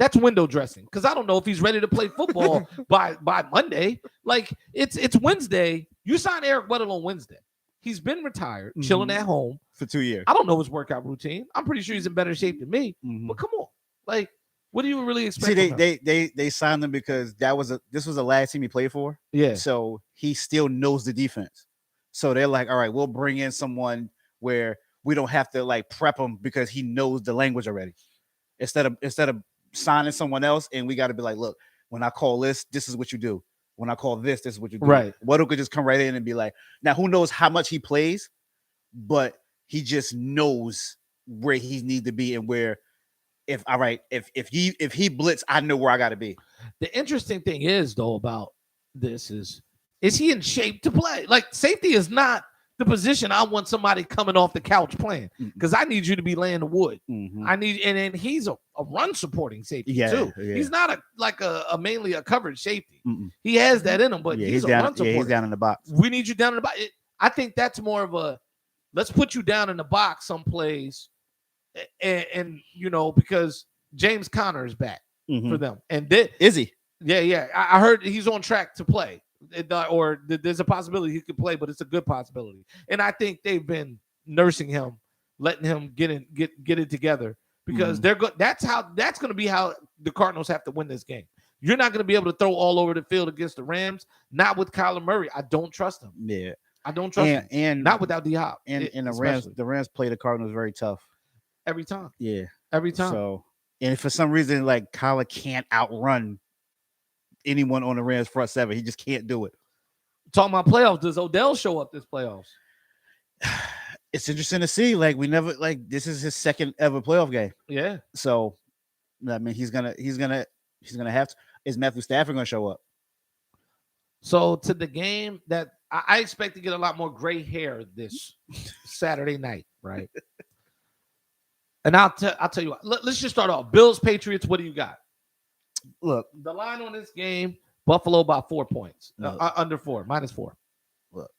That's window dressing, because I don't know if he's ready to play football by Monday. Like, it's Wednesday. You signed Eric Weddle on Wednesday. He's been retired, chilling at home for 2 years. I don't know his workout routine. I'm pretty sure he's in better shape than me. But come on, like, what do you really expect? See, they signed him because this was the last team he played for. Yeah. So he still knows the defense. So they're like, all right, we'll bring in someone where we don't have to like prep him because he knows the language already. Instead of signing someone else, and we got to be like, look, when I call this is what you do. When I call this is what you do. Right. Weddle could just come right in and be like, now who knows how much he plays, but he just knows where he needs to be and where if he blitz, I know where I got to be. The interesting thing is though about this is he in shape to play? Like, safety is not the position I want somebody coming off the couch playing, because I need you to be laying the wood. Mm-hmm. I need, and then he's a run supporting safety too. Yeah. He's not a mainly a coverage safety. Mm-mm. He has that in him, but he's a down, run supporter. he's down in the box. We need you down in the box. I think that's more of a let's put you down in the box some plays, and you know, because James Conner is back for them, and is he? Yeah. I heard he's on track to play. Or there's a possibility he could play, but it's a good possibility. And I think they've been nursing him, letting him get it together, because they're good. That's going to be how the Cardinals have to win this game. You're not going to be able to throw all over the field against the Rams. Not with Kyler Murray. I don't trust him. Yeah, I don't trust him. And not without D-Hop. And the Rams play the Cardinals very tough every time. Yeah, every time. So, and for some reason, like Kyler can't outrun anyone on the Rams front seven. He just can't do it. Talking about playoffs, does Odell show up this playoffs? It's interesting to see. Like, we never, like, this is his second ever playoff game. Yeah. So, I mean, he's gonna have to. Is Matthew Stafford gonna show up? So to the game that I expect to get a lot more gray hair this Saturday night, right? And I'll tell you what. Let's just start off. Bills, Patriots. What do you got? Look, the line on this game, Buffalo by 4 points. Under 4, -4. Look,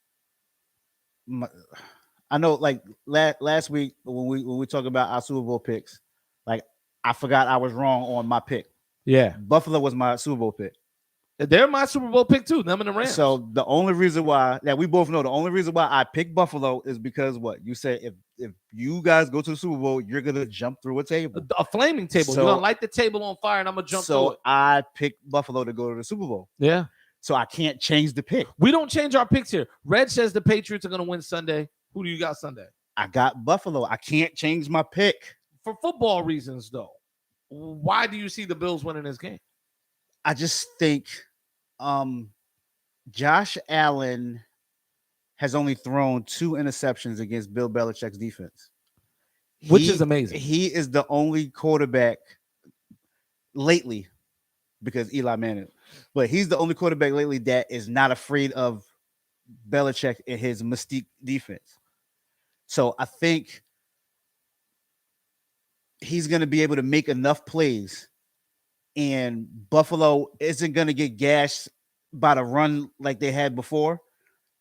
I know, like last week when we talked about our Super Bowl picks, like I forgot I was wrong on my pick. Yeah, Buffalo was my Super Bowl pick. They're my Super Bowl pick too. Them and the Rams. So the only reason why that we both know the only reason why I picked Buffalo is because what you said. If you guys go to the Super Bowl, you're gonna jump through a table, a flaming table. So- You're gonna light the table on fire, and I'm gonna jump through so it. I picked Buffalo to go to the Super Bowl. Yeah. So I can't change the pick. We don't change our picks here. Red says the Patriots are gonna win Sunday. Who do you got Sunday? I got Buffalo. I can't change my pick. For football reasons, though, why do you see the Bills winning this game? I just think Josh Allen has only thrown 2 interceptions against Bill Belichick's defense, Which is amazing. He is the only quarterback lately, because Eli Manning, but he's the only quarterback lately that is not afraid of Belichick and his mystique defense. So I think he's going to be able to make enough plays, and Buffalo isn't going to get gashed by the run like they had before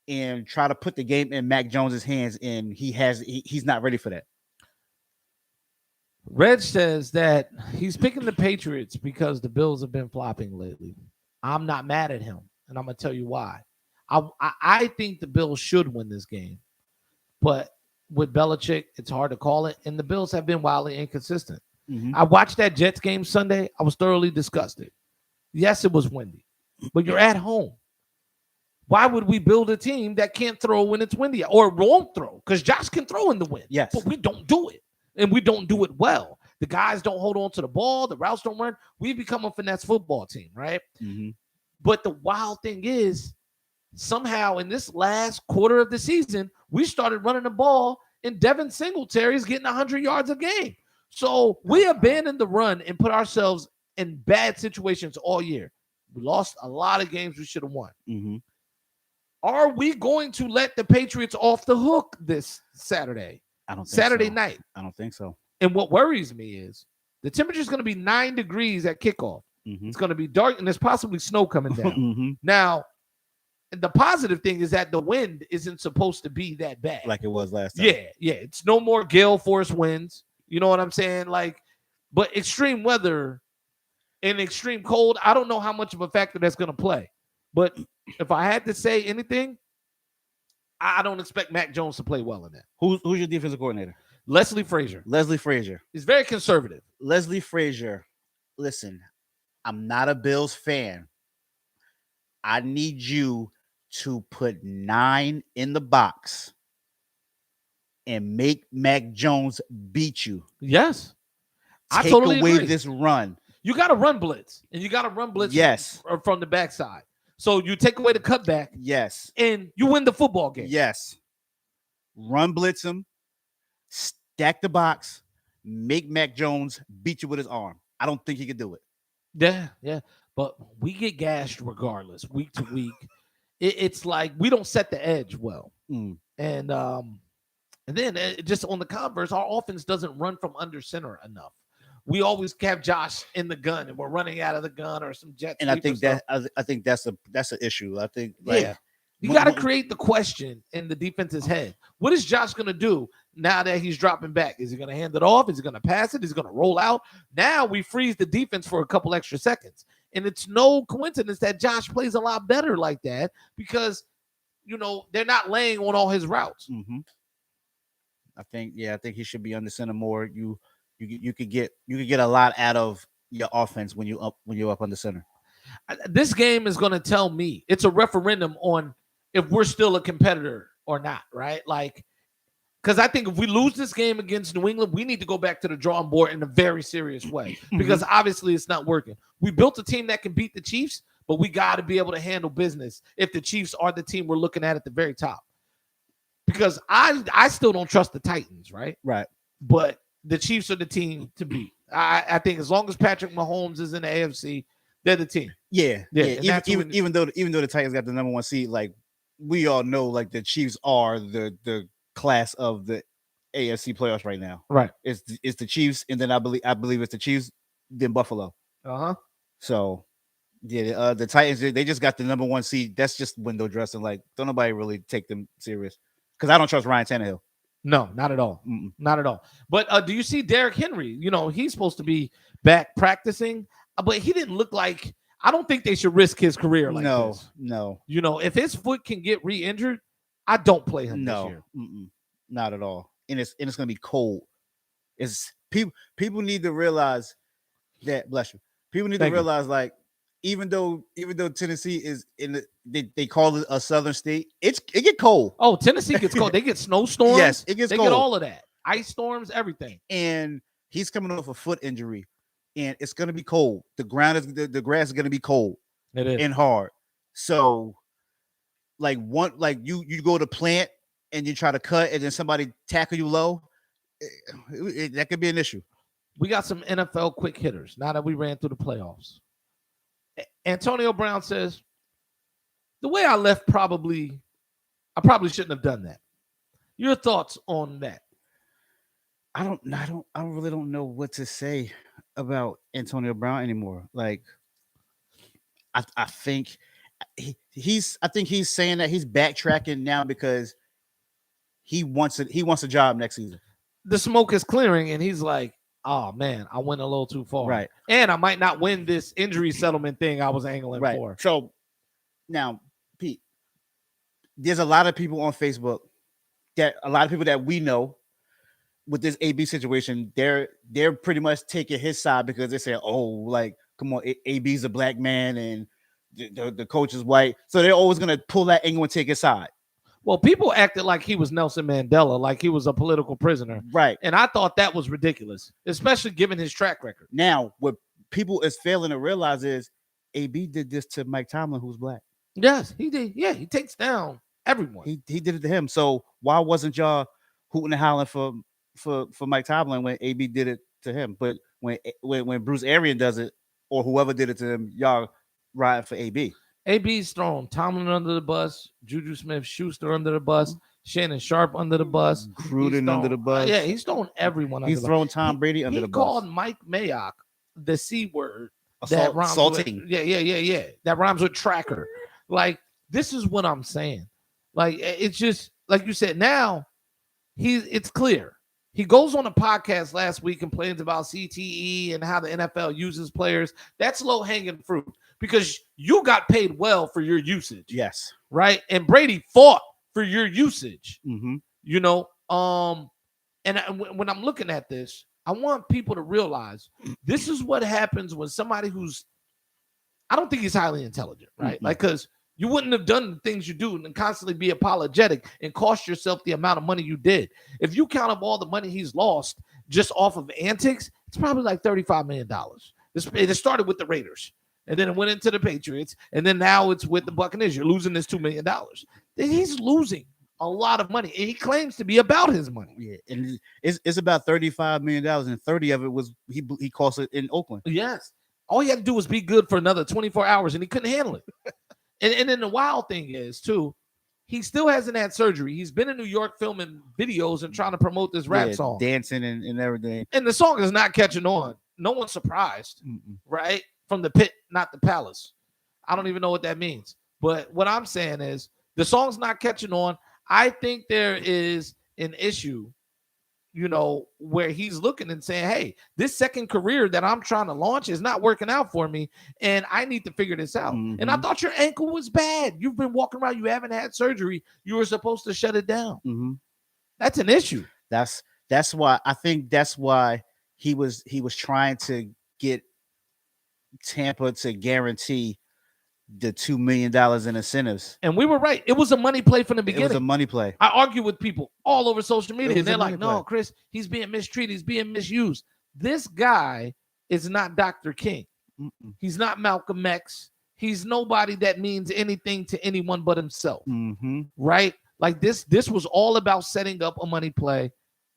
and try to put the game in Mac Jones's hands, and he's not ready for that. Red says that he's picking the Patriots because the Bills have been flopping lately. I'm not mad at him, and I'm gonna tell you why. I think the Bills should win this game, but with Belichick, it's hard to call it, and the Bills have been wildly inconsistent. Mhm. I watched that Jets game Sunday. I was thoroughly disgusted. Yes, it was windy, but you're at home. Why would we build a team that can't throw when it's windy or won't throw? Because Josh can throw in the wind. Yes. But we don't do it. And we don't do it well. The guys don't hold on to the ball. The routes don't run. We've become a finesse football team, right? Mhm. But the wild thing is, somehow in this last quarter of the season, we started running the ball, and Devin Singletary is getting 100 yards a game. So we abandoned the run and put ourselves in bad situations all year. We lost a lot of games we should have won. Mhm. Are we going to let the Patriots off the hook this Saturday? I don't think Saturday so. night. I don't think so. And what worries me is the temperature is going to be 9 degrees at kickoff. Mhm. It's going to be dark, and there's possibly snow coming down. Mhm. Now, the positive thing is that the wind isn't supposed to be that bad. Like it was last time. Yeah. It's no more gale force winds. You know what I'm saying? Like, but extreme weather and extreme cold, I don't know how much of a factor that's going to play. But if I had to say anything, I don't expect Mac Jones to play well in that. Who's your defensive coordinator? Leslie Frazier Leslie Frazier. is very conservative. Leslie Frazier. Listen, I'm not a Bills fan. I need you to put 9 in the box and make Mac Jones beat you. Yes. I Take totally away agree. this run. You got to run blitz, and you got to run blitz Yes. from the backside. So you take away the cutback, Yes. and you win the football game. Yes. Run blitz him, stack the box, make Mac Jones beat you with his arm. I don't think he could do it. Yeah. But we get gashed regardless, week to week. It's like we don't set the edge well. Mm. And then just on the converse, our offense doesn't run from under center enough. We always have Josh in the gun, and we're running out of the gun or some jet. And I sweep or think stuff. I think that's an issue. I think like, Yeah. You got to create the question in the defense's head. What is Josh going to do now that he's dropping back? Is he going to hand it off? Is he going to pass it? Is he going to roll out? Now we freeze the defense for a couple extra seconds. And it's no coincidence that Josh plays a lot better like that because, they're not laying on all his routes. Mm-hmm. I think he should be under center more. You could get a lot out of your offense when you're up under center. This game is going to tell me. It's a referendum on if we're still a competitor or not, right? Like, because I think if we lose this game against New England, we need to go back to the drawing board in a very serious way because obviously it's not working. We built a team that can beat the Chiefs, but we got to be able to handle business if the Chiefs are the team we're looking at the very top. Because I still don't trust the Titans, right? Right. But the Chiefs are the team to beat. I think as long as Patrick Mahomes is in the AFC, they're the team. Yeah. Even though the Titans got the number 1 seed, like we all know, like the Chiefs are the class of the AFC playoffs right now. Right. It's the Chiefs, and then I believe it's the Chiefs, then Buffalo. So yeah, the Titans, they just got the number 1 seed. That's just window dressing. Like, don't nobody really take them serious because I don't trust Ryan Tannehill. No, not at all. Mm-mm. Not at all. But do you see Derrick Henry? He's supposed to be back practicing, but he didn't look like. I don't think they should risk his career like this. No, You know, if his foot can get re-injured, I don't play him this year. not at all. And it's gonna be cold. It's people need to realize that. Bless you. People need to realize, like, even though Tennessee is they call it a southern state, it get cold. Oh, Tennessee gets cold. They get snowstorms. Yes, it gets they cold. get all of that. Ice storms, everything. And he's coming off a foot injury, and it's gonna be cold. The ground is the grass is gonna be cold. It is. And hard. So, like, you go to plant and you try to cut, and then somebody tackle you low. That could be an issue. We got some NFL quick hitters now that we ran through the playoffs. Antonio Brown says, the way I left, I probably shouldn't have done that. Your thoughts on that? I really don't know what to say about Antonio Brown anymore. Like, I think he's saying that he's backtracking now because he wants a job next season. The smoke is clearing, and he's like, oh man, I went a little too far. Right. And I might not win this injury settlement thing I was angling for. So now, Pete, there's a lot of people on Facebook that we know with this AB situation, they're pretty much taking his side because they say, oh, like, come on, AB's a black man and the coach is white. So they're always going to pull that angle and take his side. Well, people acted like he was Nelson Mandela, like he was a political prisoner. Right. And I thought that was ridiculous, especially given his track record. Now, what people is failing to realize is AB did this to Mike Tomlin, who's black. Yes, he did. Yeah, he takes down everyone. He did it to him. So why wasn't y'all hooting and hollering for Mike Tomlin when AB did it to him? But when Bruce Arians does it, or whoever did it to him, y'all ride for AB. AB's thrown Tomlin under the bus, Juju Smith-Schuster under the bus, Shannon Sharp under the bus, Gruden under the bus. Yeah, he's thrown everyone under the bus. He's thrown Tom Brady under the bus. He called Mike Mayock the C word. That rhymes salting. With, yeah. That rhymes with tracker. Like, this is what I'm saying. Like, it's just, like you said, now it's clear. He goes on a podcast last week and complains about CTE and how the NFL uses players. That's low-hanging fruit because you got paid well for your usage. Yes. Right? And Brady fought for your usage. Mm-hmm. You know, and when I'm looking at this, I want people to realize this is what happens when somebody who's, I don't think he's highly intelligent, right? Mm-hmm. Like, because you wouldn't have done the things you do and constantly be apologetic and cost yourself the amount of money you did. If you count up all the money he's lost just off of antics, it's probably like $35 million. It started with the Raiders, and then it went into the Patriots, and then now it's with the Buccaneers. You're losing this $2 million. He's losing a lot of money, and he claims to be about his money. Yeah, and it's about $35 million, and 30 of it was he cost it in Oakland. Yes. All he had to do was be good for another 24 hours, and he couldn't handle it. And then the wild thing is, too, he still hasn't had surgery. He's been in New York filming videos and trying to promote this rap song. Dancing and everything. And the song is not catching on. No one's surprised, right? From the pit, not the palace. I don't even know what that means. But what I'm saying is the song's not catching on. I think there is an issue, you know, where he's looking and saying, hey, this second career that I'm trying to launch is not working out for me, and I need to figure this out. Mm-hmm. And I thought your ankle was bad. You've been walking around. You haven't had surgery. You were supposed to shut it down. Mm-hmm. That's an issue. That's why I think that's why he was trying to get Tampa to guarantee the $2 million in incentives. And we were right. It was a money play from the beginning. It was a money play. I argue with people all over social media, and they're like, no, play. Chris, he's being mistreated. He's being misused. This guy is not Dr. King. Mm-mm. He's not Malcolm X. He's nobody that means anything to anyone but himself. Mm-hmm. Right? Like this was all about setting up a money play,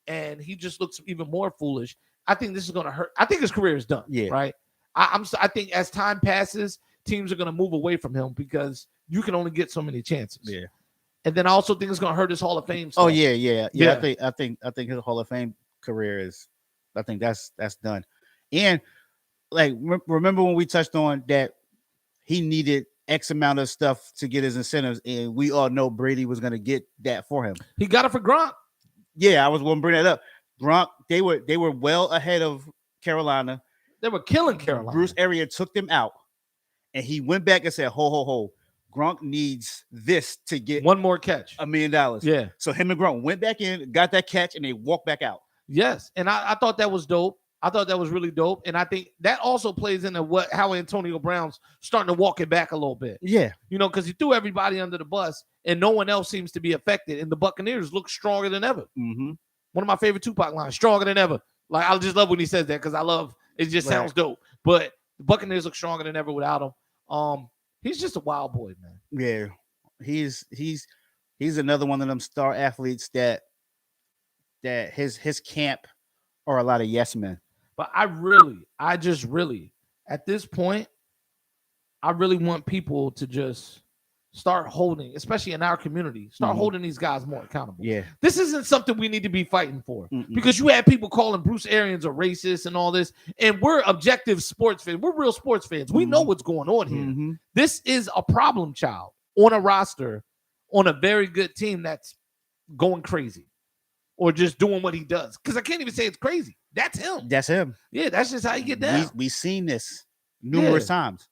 and he just looks even more foolish. I think this is going to hurt. I think his career is done. Yeah. Right? I think as time passes, teams are going to move away from him because you can only get so many chances. Yeah. And then I also think it's going to hurt his Hall of Fame stuff. Oh yeah. I think his Hall of Fame career is, I think that's done. And like, remember when we touched on that he needed X amount of stuff to get his incentives, and we all know Brady was going to get that for him. He got it for Gronk. Yeah, I was going to bring that up. Gronk, they were well ahead of Carolina. They were killing Carolina. Bruce Arians took them out, and he went back and said, "Ho ho ho, Gronk needs this to get One more catch. $1 million." Yeah. So him and Gronk went back in, got that catch, and they walked back out. Yes. And I thought that was dope. I thought that was really dope. And I think that also plays into how Antonio Brown's starting to walk it back a little bit. Yeah. Because he threw everybody under the bus and no one else seems to be affected. And the Buccaneers look stronger than ever. Mm-hmm. One of my favorite Tupac lines, stronger than ever. Like, I just love when he says that because I love it. Just sounds dope. But the Buccaneers look stronger than ever without him. He's just a wild boy, man. Yeah. He's another one of them star athletes that his camp are a lot of yes men. But I just really, at this point, I really want people to just start holding, especially in our community, holding these guys more accountable. Yeah. This isn't something we need to be fighting for. Mm-mm. Because you had people calling Bruce Arians a racist and all this, and we're objective sports fans. We're real sports fans. We know what's going on here. Mm-hmm. This is a problem child on a roster on a very good team that's going crazy or just doing what he does. Because I can't even say it's crazy. That's him. That's him. Yeah, that's just how you get down. We've seen this numerous times.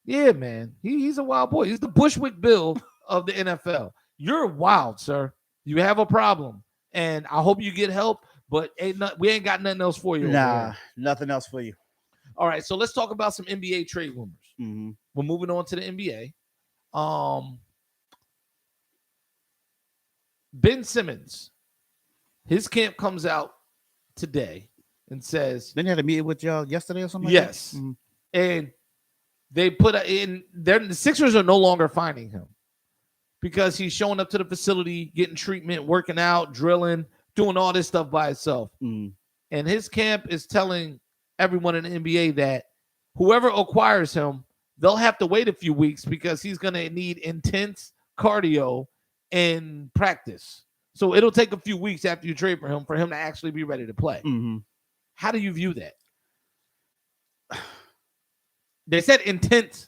Yeah, man. He's a wild boy. He's the Bushwick Bill of the NFL. You're wild, sir. You have a problem. And I hope you get help, but we ain't got nothing else for you. Nah, nothing else for you. All right, so let's talk about some NBA trade rumors. Mm-hmm. We're moving on to the NBA. Ben Simmons, his camp comes out today and says, Then you had a meeting with y'all yesterday or something? Yes. Mm-hmm. And they put in there, the Sixers are no longer finding him because he's showing up to the facility, getting treatment, working out, drilling, doing all this stuff by himself. Mm. And his camp is telling everyone in the NBA that whoever acquires him, they'll have to wait a few weeks because he's going to need intense cardio and practice. So it'll take a few weeks after you trade for him to actually be ready to play. Mm-hmm. How do you view that? They said intense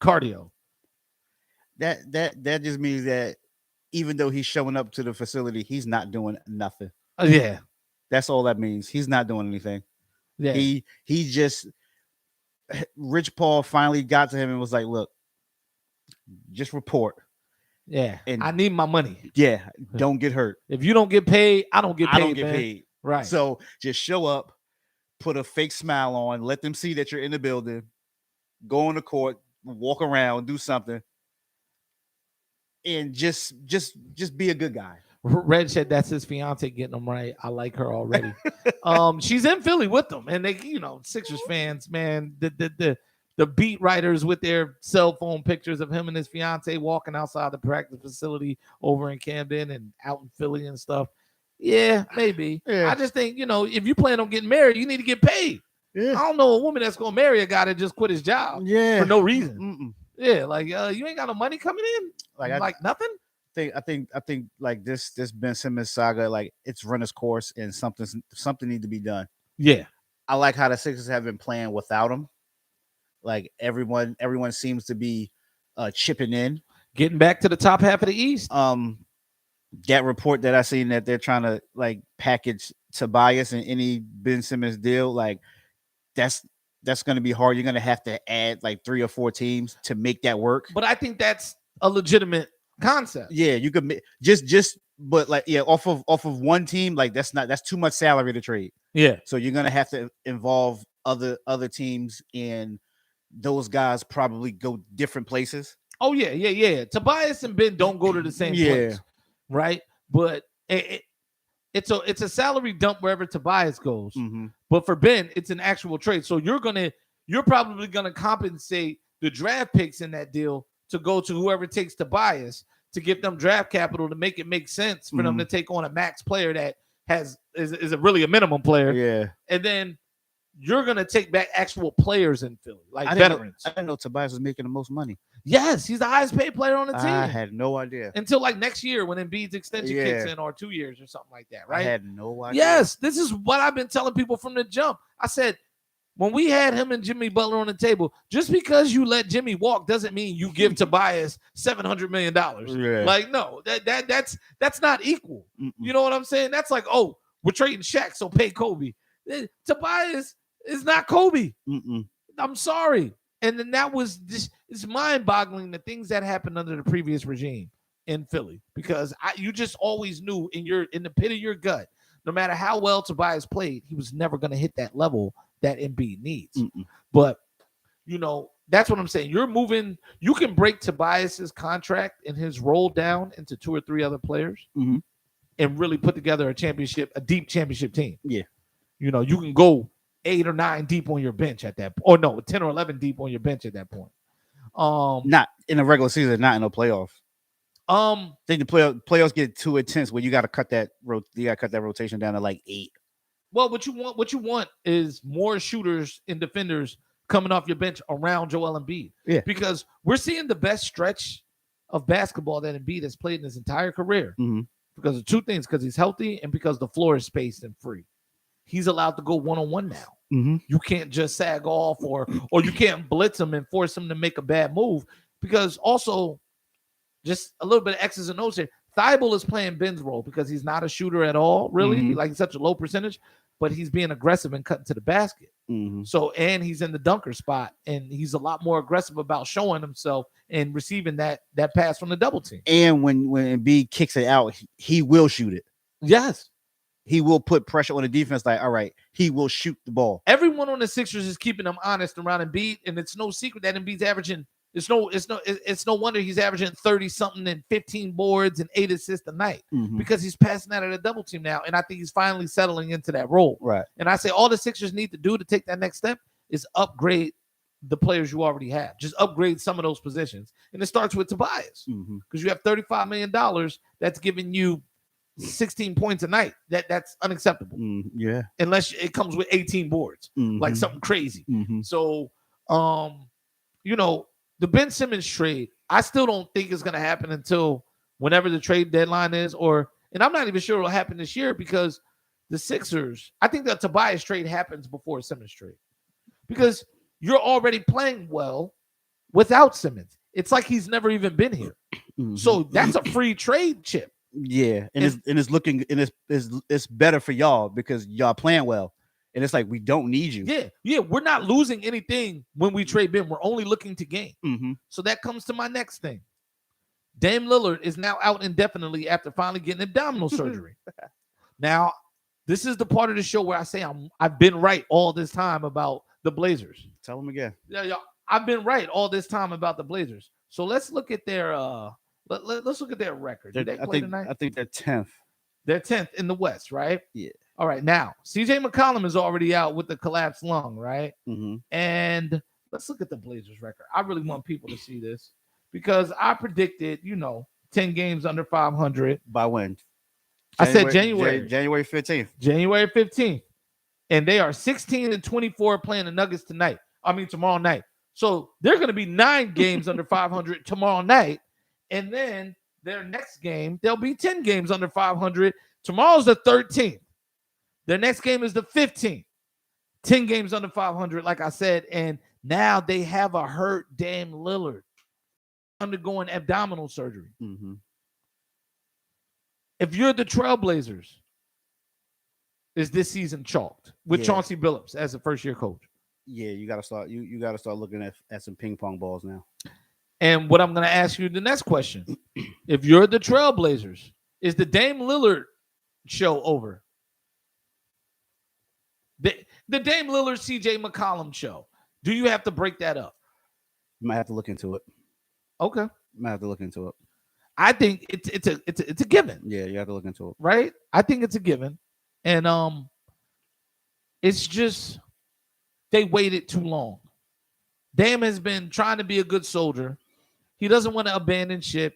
cardio. That just means that even though he's showing up to the facility, he's not doing nothing. Yeah. That's all that means. He's not doing anything. Yeah. He just Rich Paul finally got to him and was like, look, just report. Yeah. And I need my money. Yeah. Don't get hurt. If you don't get paid, I don't get paid. I don't get paid. Right. So just show up, put a fake smile on, let them see that you're in the building, go on the court, walk around, do something. And just be a good guy. Red said that's his fiance getting him right. I like her already. She's in Philly with them, and they, Sixers fans, man, the beat writers with their cell phone pictures of him and his fiance walking outside the practice facility over in Camden and out in Philly and stuff. Yeah, maybe. Yeah. I just think, if you plan on getting married, you need to get paid. Yeah. I don't know a woman that's gonna marry a guy that just quit his job for no reason. Mm-mm. Yeah, like you ain't got no money coming in, like nothing. I think like this Ben Simmons saga, like it's run its course and something need to be done. Yeah, I like how the Sixers have been playing without him. Like everyone seems to be chipping in, getting back to the top half of the East. That report that I seen that they're trying to like package Tobias in any Ben Simmons deal, like that's going to be hard. You're going to have to add like 3 or 4 teams to make that work. But I think that's a legitimate concept. Yeah, you could but like off of one team, like that's too much salary to trade. Yeah. So you're going to have to involve other teams, and those guys probably go different places. Oh yeah. Tobias and Ben don't go to the same place, right? But it's a salary dump wherever Tobias goes. Mm-hmm. But for Ben, it's an actual trade. So you're probably gonna compensate the draft picks in that deal to go to whoever takes Tobias to give them draft capital to make it make sense for them to take on a max player that is a really a minimum player. Yeah. And then you're gonna take back actual players in Philly, like veterans. I didn't know Tobias was making the most money. Yes, he's the highest paid player on the team. I had no idea until like next year when Embiid's extension kicks in, or 2 years or something like that. Right? I had no idea. Yes, this is what I've been telling people from the jump. I said when we had him and Jimmy Butler on the table, just because you let Jimmy walk doesn't mean you give Tobias $700 million. Yeah. Like no, that's not equal. Mm-mm. You know what I'm saying? That's like, oh, we're trading Shaq, so pay Kobe. Tobias is not Kobe. Mm-mm. I'm sorry. And then that was just, it's mind-boggling the things that happened under the previous regime in Philly, because you just always knew in the pit of your gut, no matter how well Tobias played, he was never going to hit that level that Embiid needs. Mm-mm. But that's what I'm saying. You can break Tobias's contract and his role down into 2 or 3 other players Mhm. and really put together a deep championship team. Yeah. You can go 8 or 9 deep on your bench at that point. Or no, 10 or 11 deep on your bench at that point. Not in a regular season, not in a playoff. I think the playoffs get too intense where you got to cut that rotation down to like 8. Well, what you want is more shooters and defenders coming off your bench around Joel Embiid. Yeah. Because we're seeing the best stretch of basketball that Embiid has played in his entire career. Mm-hmm. Because of 2 things, because he's healthy and because the floor is spaced and free. He's allowed to go one-on-one now. Mm-hmm. You can't just sag off or you can't blitz him and force him to make a bad move. Because also, just a little bit of X's and O's here, Thibault is playing Ben's role because he's not a shooter at all, really. Mm-hmm. Like, he's such a low percentage, but he's being aggressive and cutting to the basket. Mm-hmm. So, and he's in the dunker spot, and he's a lot more aggressive about showing himself and receiving that pass from the double team. And when Embiid kicks it out, he will shoot it. Yes. He will put pressure on the defense. Like, all right, he will shoot the ball. Everyone on the Sixers is keeping them honest around Embiid, and it's no secret that Embiid's averaging. It's no wonder he's averaging 30 something and 15 boards and 8 assists a night because he's passing out of the double team now, and I think he's finally settling into that role. Right. And I say all the Sixers need to do to take that next step is upgrade the players you already have. Just upgrade some of those positions, and it starts with Tobias because you have $35 million that's giving you 16 points a night. That's unacceptable. Yeah. Unless it comes with 18 boards, like something crazy. So, the Ben Simmons trade, I still don't think it's going to happen until whenever the trade deadline is, and I'm not even sure it'll happen this year because the Sixers, I think the Tobias trade happens before Simmons trade because you're already playing well without Simmons. It's like he's never even been here. So that's a free trade chip. Yeah, and it's looking, and it's better for y'all because y'all playing well, and it's like we don't need you. Yeah, we're not losing anything when we trade Ben. We're only looking to gain. So that comes to my next thing. Dame Lillard is now out indefinitely after finally getting abdominal surgery. Now, this is the part of the show where I say I've been right all this time about the Blazers. Tell them again. Yeah, I've been right all this time about the Blazers. So let's look at their let's look at their record. Did they play tonight? I think they're 10th. They're 10th in the West, right? Yeah. All right. Now, CJ McCollum is already out with the collapsed lung, right? And let's look at the Blazers record. I really want people to see this because I predicted, 10 games under 500. By when? I said January. January 15th. January 15th. And they are 16-24 playing the Nuggets tomorrow night. So they're going to be 9 games under 500 tomorrow night. And then their next game, they'll be 10 games under 500. Tomorrow's the 13th. Their next game is the 15th. 10 games under 500, like I said. And now they have a hurt Dame Lillard undergoing abdominal surgery. If you're the Trailblazers, is this season chalked with Chauncey Billups as a first-year coach? Yeah, you got to start. You got to start looking at some ping pong balls now. And what I'm going to ask you the next question: if you're the Trailblazers, is the Dame Lillard show over? The Dame Lillard CJ McCollum show. Do you have to break that up? You might have to look into it. Okay, might have to look into it. I think it's a given. Yeah, you have to look into it. Right? I think it's a given, and it's just they waited too long. Dame has been trying to be a good soldier. He doesn't want to abandon ship.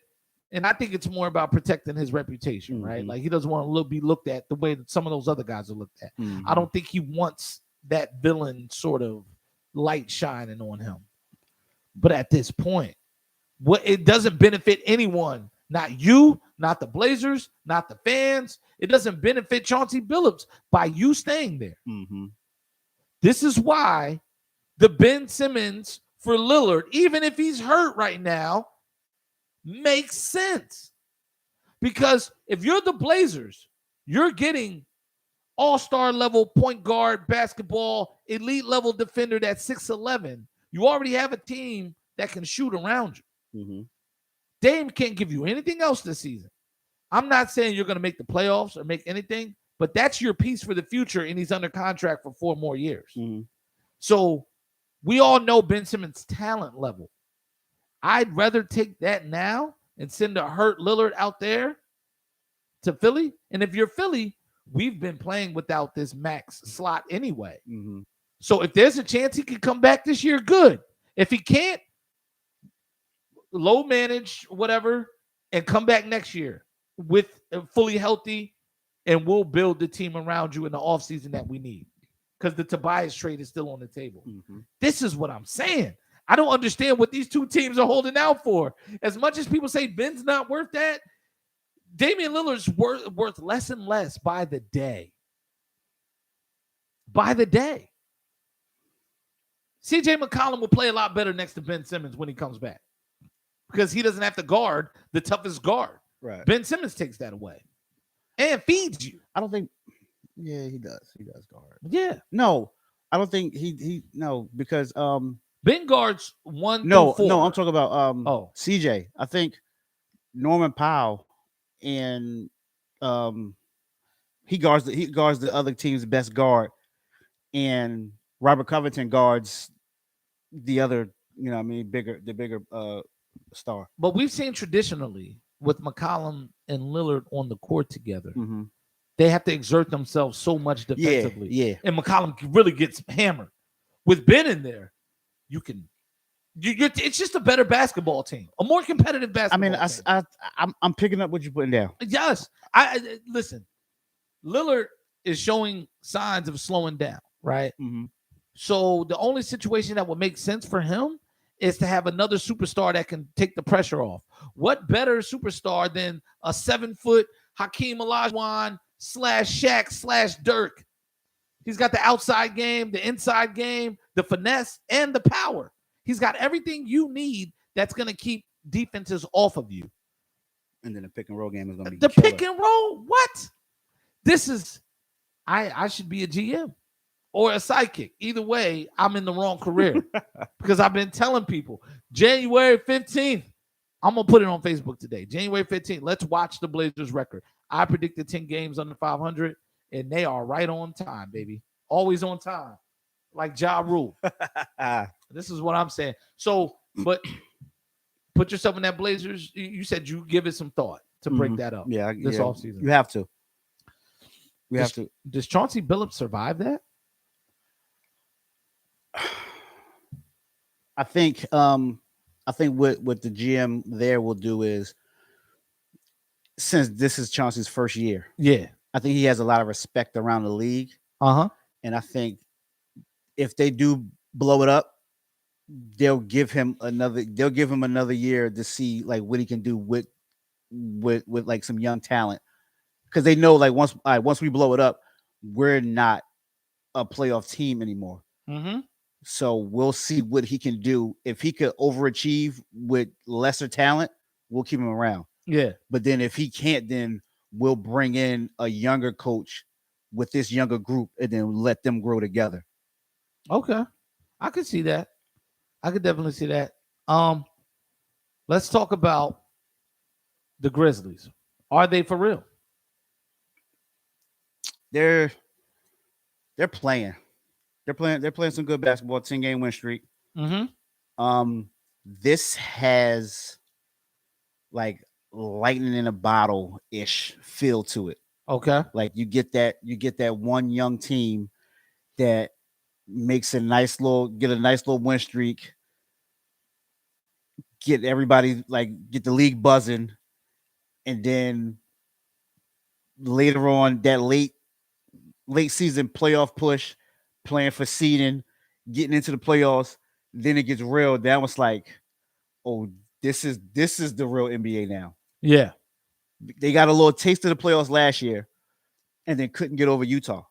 And I think it's more about protecting his reputation, right? Like he doesn't want to be looked at the way that some of those other guys are looked at. I don't think he wants that villain sort of light shining on him. But at this point, it doesn't benefit anyone. Not you, not the Blazers, not the fans. It doesn't benefit Chauncey Billups by you staying there. This is why the Ben Simmons for Lillard, even if he's hurt right now, makes sense. Because if you're the Blazers, you're getting all-star level point guard basketball, elite level defender that's 6'11". You already have a team that can shoot around you. Mm-hmm. Dame can't give you anything else this season. I'm not saying you're going to make the playoffs or make anything, but that's your piece for the future, and he's under contract for 4 more years. Mm-hmm. So we all know Ben Simmons' talent level. I'd rather take that now and send a hurt Lillard out there to Philly. And if you're Philly, we've been playing without this max slot anyway. Mm-hmm. So if there's a chance he can come back this year, good. If he can't, low manage, whatever, and come back next year with fully healthy, and we'll build the team around you in the offseason that we need. Because the Tobias trade is still on the table. Mm-hmm. This is what I'm saying. I don't understand what these two teams are holding out for. As much as people say Ben's not worth that, Damian Lillard's worth less and less by the day. By the day. CJ McCollum will play a lot better next to Ben Simmons when he comes back because he doesn't have to guard the toughest guard. Right. Ben Simmons takes that away and feeds you. I don't think. Yeah, he does. He does guard. Yeah. No, I don't think he. No, because Ben guards 1 No, through 4. no, I'm talking about CJ. I think Norman Powell and he guards the other team's best guard, and Robert Covington guards the other, the bigger star. But we've seen traditionally with McCollum and Lillard on the court together, Mm-hmm. they have to exert themselves so much defensively. Yeah. And McCollum really gets hammered. With Ben in there, it's just a better basketball team, a more competitive basketball team. I'm picking up what you're putting down. Yes. Listen, Lillard is showing signs of slowing down, right? Mm-hmm. So the only situation that would make sense for him is to have another superstar that can take the pressure off. What better superstar than a 7-foot Hakeem Olajuwon / Shaq / Dirk? He's got the outside game, the inside game, the finesse, and the power. He's got everything you need that's going to keep defenses off of you. And then the pick and roll game is going to be the killer. Pick and roll. What? This is, I should be a GM or a sidekick. Either way, I'm in the wrong career because I've been telling people January 15th, I'm going to put it on Facebook today. January 15th, let's watch the Blazers record. I predicted 10 games under 500, and they are right on time, baby. Always on time, like Ja Rule. This is what I'm saying. So, but put yourself in that Blazers. You said you give it some thought to break that up. Yeah, this offseason. You have to. We have to. Does Chauncey Billups survive that? I think what the GM there will do is, since this is Chauncey's first year, I think he has a lot of respect around the league. And I think if they do blow it up, they'll give him another year to see like what he can do with like some young talent. Because they know like once we blow it up, we're not a playoff team anymore. Mm-hmm. So we'll see what he can do. If he could overachieve with lesser talent, we'll keep him around. Yeah. But then if he can't, then we'll bring in a younger coach with this younger group and then let them grow together. Okay. I could see that. I could definitely see that. Let's talk about the Grizzlies. Are they for real? They're playing. They're playing some good basketball, 10-game win streak. Mm-hmm. This has like lightning in a bottle-ish feel to it. Okay. Like you get that one young team that makes a nice little win streak, get everybody get the league buzzing, and then later on that late season playoff push, playing for seeding, getting into the playoffs, then it gets real. That was like, oh, this is the real NBA now. Yeah. They got a little taste of the playoffs last year and then couldn't get over Utah.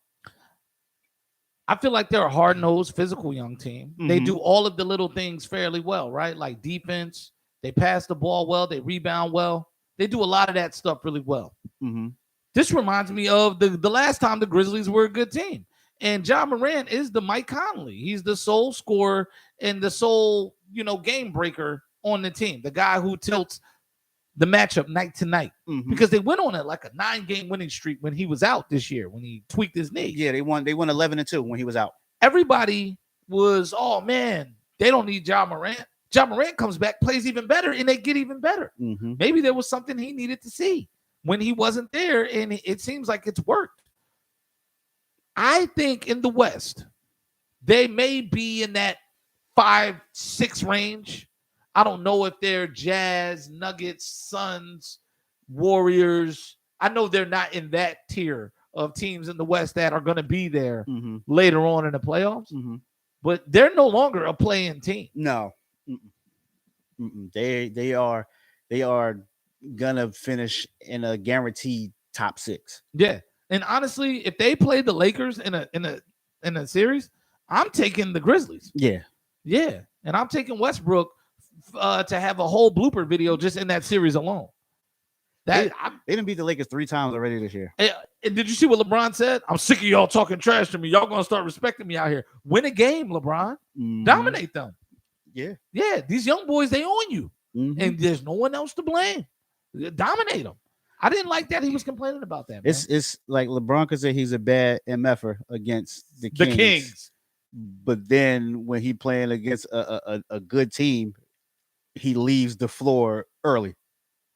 I feel like they're a hard-nosed, physical young team. Mm-hmm. They do all of the little things fairly well, right? Like defense, they pass the ball well, they rebound well. They do a lot of that stuff really well. Mm-hmm. This reminds me of the last time the Grizzlies were a good team. And John Morant is the Mike Conley. He's the sole scorer and the sole, game breaker on the team. The guy who tilts the matchup night to night. Because they went on like a 9-game winning streak when he was out this year, when he tweaked his knee. Yeah, they won 11-2 when he was out. Everybody was, oh man, they don't need John Morant. John Morant comes back, plays even better, and they get even better. Maybe there was something he needed to see when he wasn't there, and it seems like it's worked. I think in the West, they may be in that 5-6 range. I don't know if they're Jazz, Nuggets, Suns, Warriors. I know they're not in that tier of teams in the West that are going to be there later on in the playoffs. But they're no longer a play-in team. No. They are gonna finish in a guaranteed top 6. Yeah. And honestly, if they play the Lakers in a series, I'm taking the Grizzlies. Yeah. Yeah. And I'm taking Westbrook to have a whole blooper video just in that series alone. They didn't beat the Lakers 3 times already this year. And did you see what LeBron said? I'm sick of y'all talking trash to me. Y'all gonna start respecting me out here. Win a game, LeBron. Dominate them. Yeah. These young boys, they own you, and there's no one else to blame. Dominate them. I didn't like that he was complaining about that. Man. It's like LeBron could say he's a bad MFer against the Kings. But then when he playing against a good team, he leaves the floor early.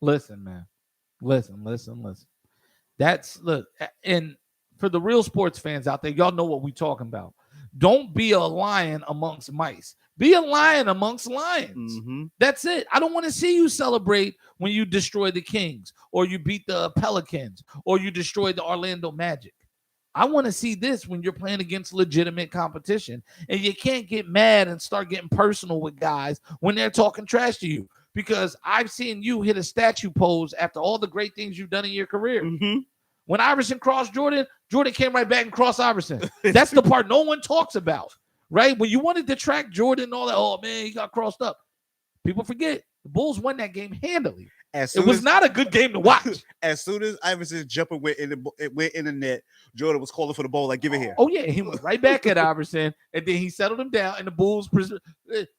Listen, man. Listen. Look, and for the real sports fans out there, y'all know what we talking about. Don't be a lion amongst mice. Be a lion amongst lions. That's it. I don't want to see you celebrate when you destroy the Kings or you beat the Pelicans or you destroy the Orlando Magic. I want to see this when you're playing against legitimate competition. And you can't get mad and start getting personal with guys when they're talking trash to you. Because I've seen you hit a statue pose after all the great things you've done in your career. When Iverson crossed Jordan, Jordan came right back and crossed Iverson. That's the part no one talks about, right? When you wanted to track Jordan and all that, oh, man, he got crossed up. People forget. The Bulls won that game handily. It was not a good game to watch. As soon as Iverson's jumper went in the net, Jordan was calling for the ball, like, give it here. Oh, yeah. He went right back at Iverson, and then he settled him down, and the Bulls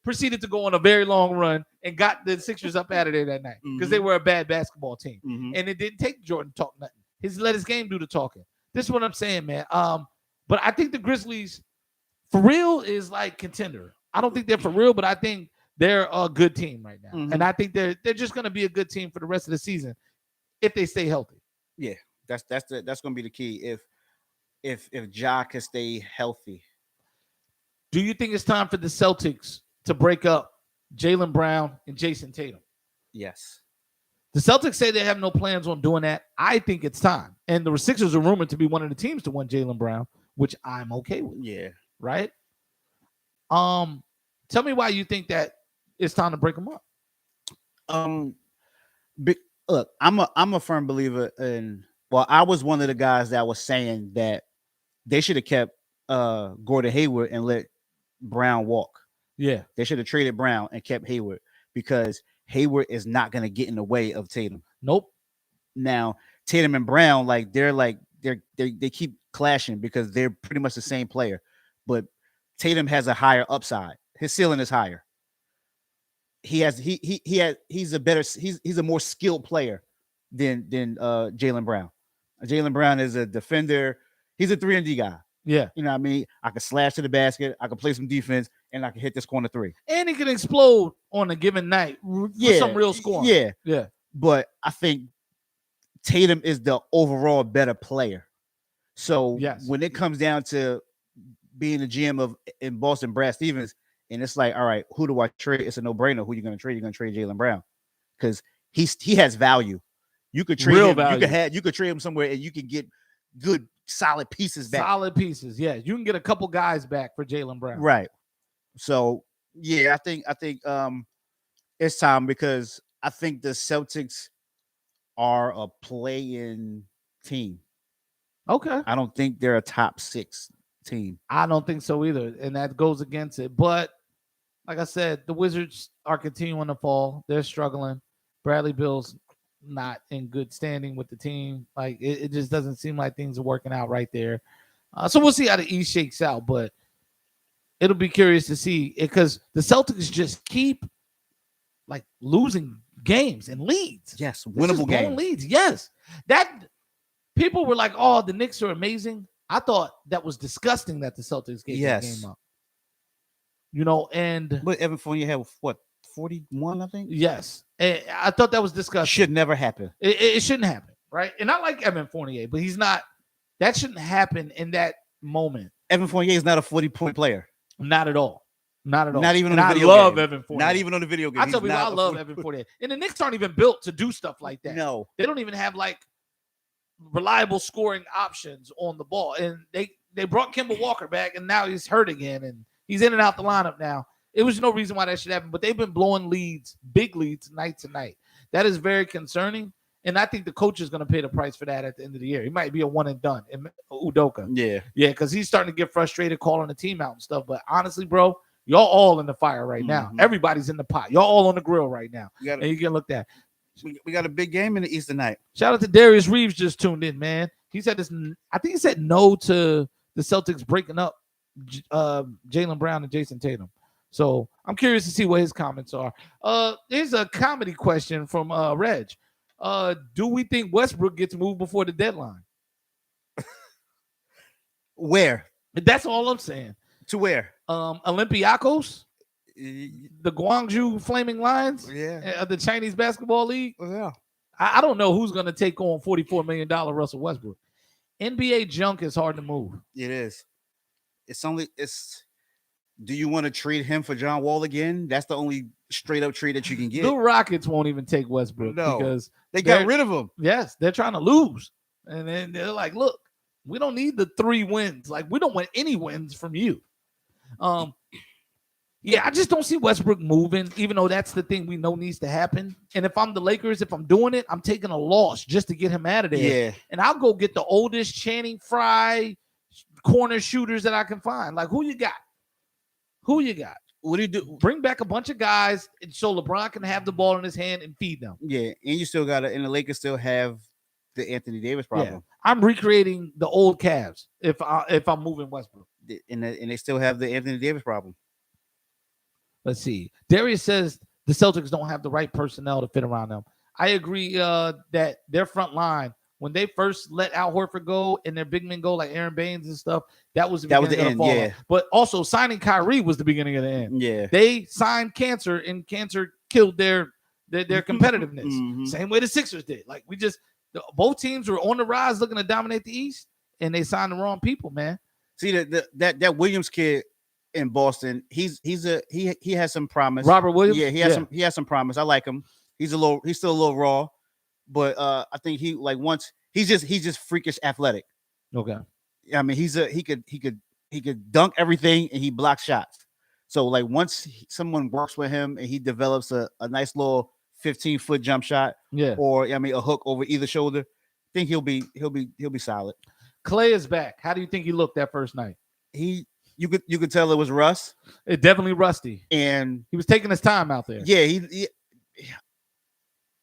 proceeded to go on a very long run and got the Sixers up out of there that night because they were a bad basketball team. And it didn't take Jordan to talk nothing. Let his game do the talking. This is what I'm saying, man. But I think the Grizzlies, for real, is like contender. I don't think they're for real, but I think they're a good team right now. And I think they're just going to be a good team for the rest of the season if they stay healthy. Yeah, that's going to be the key. If Ja can stay healthy. Do you think it's time for the Celtics to break up Jaylen Brown and Jason Tatum? Yes. The Celtics say they have no plans on doing that. I think it's time. And the Sixers are rumored to be one of the teams to want Jaylen Brown, which I'm okay with. Yeah. Right? Tell me why you think that it's time to break them up. Look, I'm a firm believer in. Well, I was one of the guys that was saying that they should have kept Gordon Hayward and let Brown walk. Yeah, they should have traded Brown and kept Hayward because Hayward is not going to get in the way of Tatum. Nope. Now Tatum and Brown, they keep clashing because they're pretty much the same player, but Tatum has a higher upside. His ceiling is higher. He's a more skilled player than Jaylen Brown. Jaylen Brown is a defender. He's a 3-and-D guy. Yeah. You know what I mean? I can slash to the basket, I can play some defense, and I can hit this corner 3. And he can explode on a given night for some real scoring. Yeah. Yeah. But I think Tatum is the overall better player. So when it comes down to being the GM in Boston, Brad Stevens, and it's like, all right, who do I trade? It's a no-brainer. Who you going to trade? You're going to trade Jaylen Brown because he has value. You could trade him. Value. You could trade him somewhere, and you can get good, solid pieces back. Solid pieces, yeah. You can get a couple guys back for Jaylen Brown, right? So yeah, I think it's time because I think the Celtics are a play-in team. Okay, I don't think they're a top 6 team. I don't think so either, and that goes against it. But like I said, the Wizards are continuing to fall. They're struggling. Bradley Beal's not in good standing with the team. Like it just doesn't seem like things are working out right there. So we'll see how the East shakes out, but it'll be curious to see because the Celtics just keep like losing games and leads. Yes, They're just winnable blowing game. leads. Yes, that people were like, "Oh, the Knicks are amazing." I thought that was disgusting that the Celtics gave that Yes. game up. You know, and But Evan Fournier had what 41, I think. yes, I thought that was disgusting. Should never happen. It shouldn't happen, right? And I like Evan Fournier, but he's not. That shouldn't happen in that moment. Evan Fournier is not a 40-point player. Not at all. Not at all. Not even and on the I video love game. Evan Fournier. Not even on the video game. I tell He's people I not a love 40 Evan Fournier. And the Knicks aren't even built to do stuff like that. No. They don't even have like reliable scoring options on the ball. And they brought Kemba Walker back, and now he's hurt again, and he's in and out the lineup now. It was no reason why that should happen, but they've been blowing leads, big leads, night to night. That is very concerning, and I think the coach is going to pay the price for that at the end of the year. He might be a one and done in Udoka. Yeah. Yeah, because he's starting to get frustrated calling the team out and stuff. But honestly, bro, y'all all in the fire right now. Mhm. Everybody's in the pot. Y'all all on the grill right now, We got and you get looked at. we got a big game in the East tonight. Shout out to Darius Reeves just tuned in, man. He said this. I think he said no to the Celtics breaking up Jaylen Brown and Jason Tatum. So I'm curious to see what his comments are. Here's a comedy question from Reg. Do we think Westbrook gets moved before the deadline? Where? That's all I'm saying. To where? Olympiacos, the Guangzhou Flaming Lions, Yeah. the Chinese Basketball League. Yeah. I don't know who's going to take on $44 million Russell Westbrook. NBA junk is hard to move. It is. Do you want to trade him for John Wall again? That's the only straight up trade that you can get. The Rockets won't even take Westbrook No. because They got rid of him. yes, they're trying to lose. And then they're like, look, we don't need the 3 wins. Like, we don't want any wins from you. Yeah, I just don't see Westbrook moving, even though that's the thing we know needs to happen. And if I'm the Lakers, if I'm doing it, I'm taking a loss just to get him out of there. Yeah. And I'll go get the oldest Channing Frye corner shooters that I can find. Like, who you got? Who you got? What do you do? Bring back a bunch of guys so LeBron can have the ball in his hand and feed them. Yeah, and you still got and the Lakers still have the Anthony Davis problem. Yeah. I'm recreating the old Cavs if I'm moving Westbrook. And they still have the Anthony Davis problem. Let's see. Darius says the Celtics don't have the right personnel to fit around them. I agree that their front line, when they first let Al Horford go and their big men go like Aaron Baines and stuff, that was the beginning of the end, fall. yeah. But also signing Kyrie was the beginning of the end. Yeah. They signed cancer, and cancer killed their competitiveness. Mhm. Same way the Sixers did. Like both teams were on the rise, looking to dominate the East, and they signed the wrong people, man. See that Williams kid in Boston, he has some promise. Robert Williams, Yeah, he has some promise. I like him. He's still a little raw, but I think he's just freakish athletic. Okay. I mean, he could dunk everything and he blocks shots. So like once someone works with him and he develops a nice little 15-foot jump shot, Yeah, or I mean a hook over either shoulder, I think he'll be solid. Clay is back. How do you think he looked that first night? You could tell it was Russ. It definitely rusty, and he was taking his time out there. Yeah,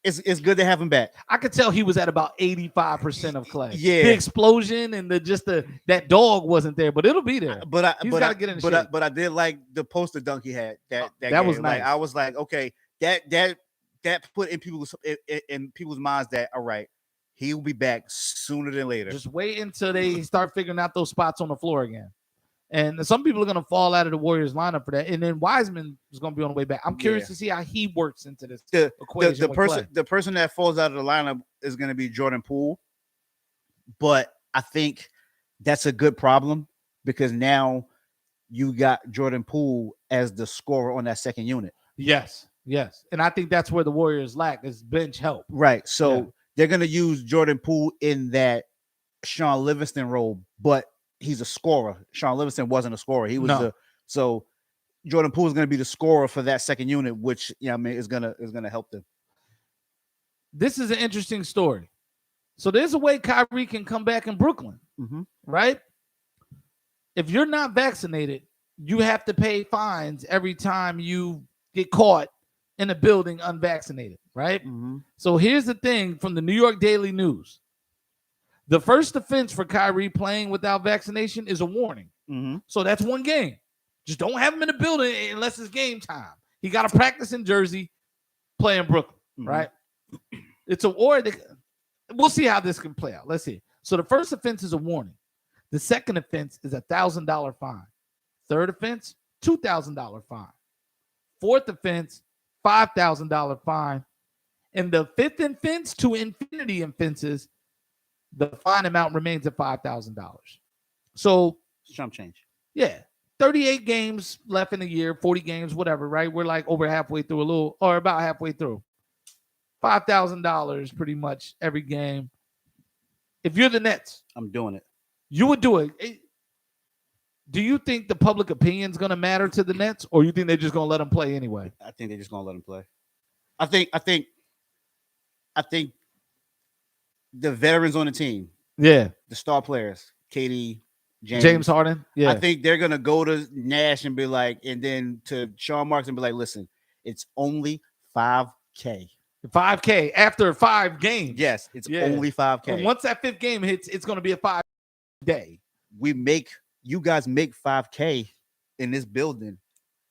it's good to have him back. I could tell he was at about 85% of Clay. Yeah, the explosion and that dog wasn't there, but it'll be there. But gotta get in shape. But I did like the poster dunk he had. That was game. nice. Like, I was like, okay, that put in people's minds that all right, he'll be back sooner than later. Just wait until they start figuring out those spots on the floor again. And some people are going to fall out of the Warriors lineup for that. And then Wiseman is going to be on the way back. I'm curious to see how he works into this equation. The person that falls out of the lineup is going to be Jordan Poole. But I think that's a good problem because now you got Jordan Poole as the scorer on that second unit. Yes. And I think that's where the Warriors lack is bench help. Right. So they're going to use Jordan Poole in that Sean Livingston role, but he's a scorer. Sean Livingston wasn't a scorer. He was so Jordan Poole is going to be the scorer for that second unit, which is going to help them. This is an interesting story. So there's a way Kyrie can come back in Brooklyn, right? If you're not vaccinated, you have to pay fines every time you get caught in a building unvaccinated, right? So here's the thing from the New York Daily News. The first offense for Kyrie playing without vaccination is a warning. Mm-hmm. So that's one game. Just don't have him in the building unless it's game time. He got to practice in Jersey, play in Brooklyn, right? It's a war. We'll see how this can play out. Let's see. So the first offense is a warning. The second offense is $1,000 fine. Third offense, $2,000 fine. Fourth offense, $5,000 fine. And the fifth offense to infinity offenses, the fine amount remains at $5,000. So, Chump change. yeah, 38 games left in the year, 40 games, whatever, right? We're like over halfway through, about halfway through. $5,000 pretty much every game. If you're the Nets, I'm doing it. you would do it. Do you think the public opinion is going to matter to the Nets, or you think they're just going to let them play anyway? I think they're just gonna let him play. I think the veterans on the team, Yeah, the star players, KD, James Harden. Yeah, I think they're gonna go to Nash and be like, and then to Sean Marks and be like, listen, it's only $5K. 5K after 5 games. Yes, it's only $5K. And once that 5th game hits, it's going to be a 5-day. You guys make $5K in this building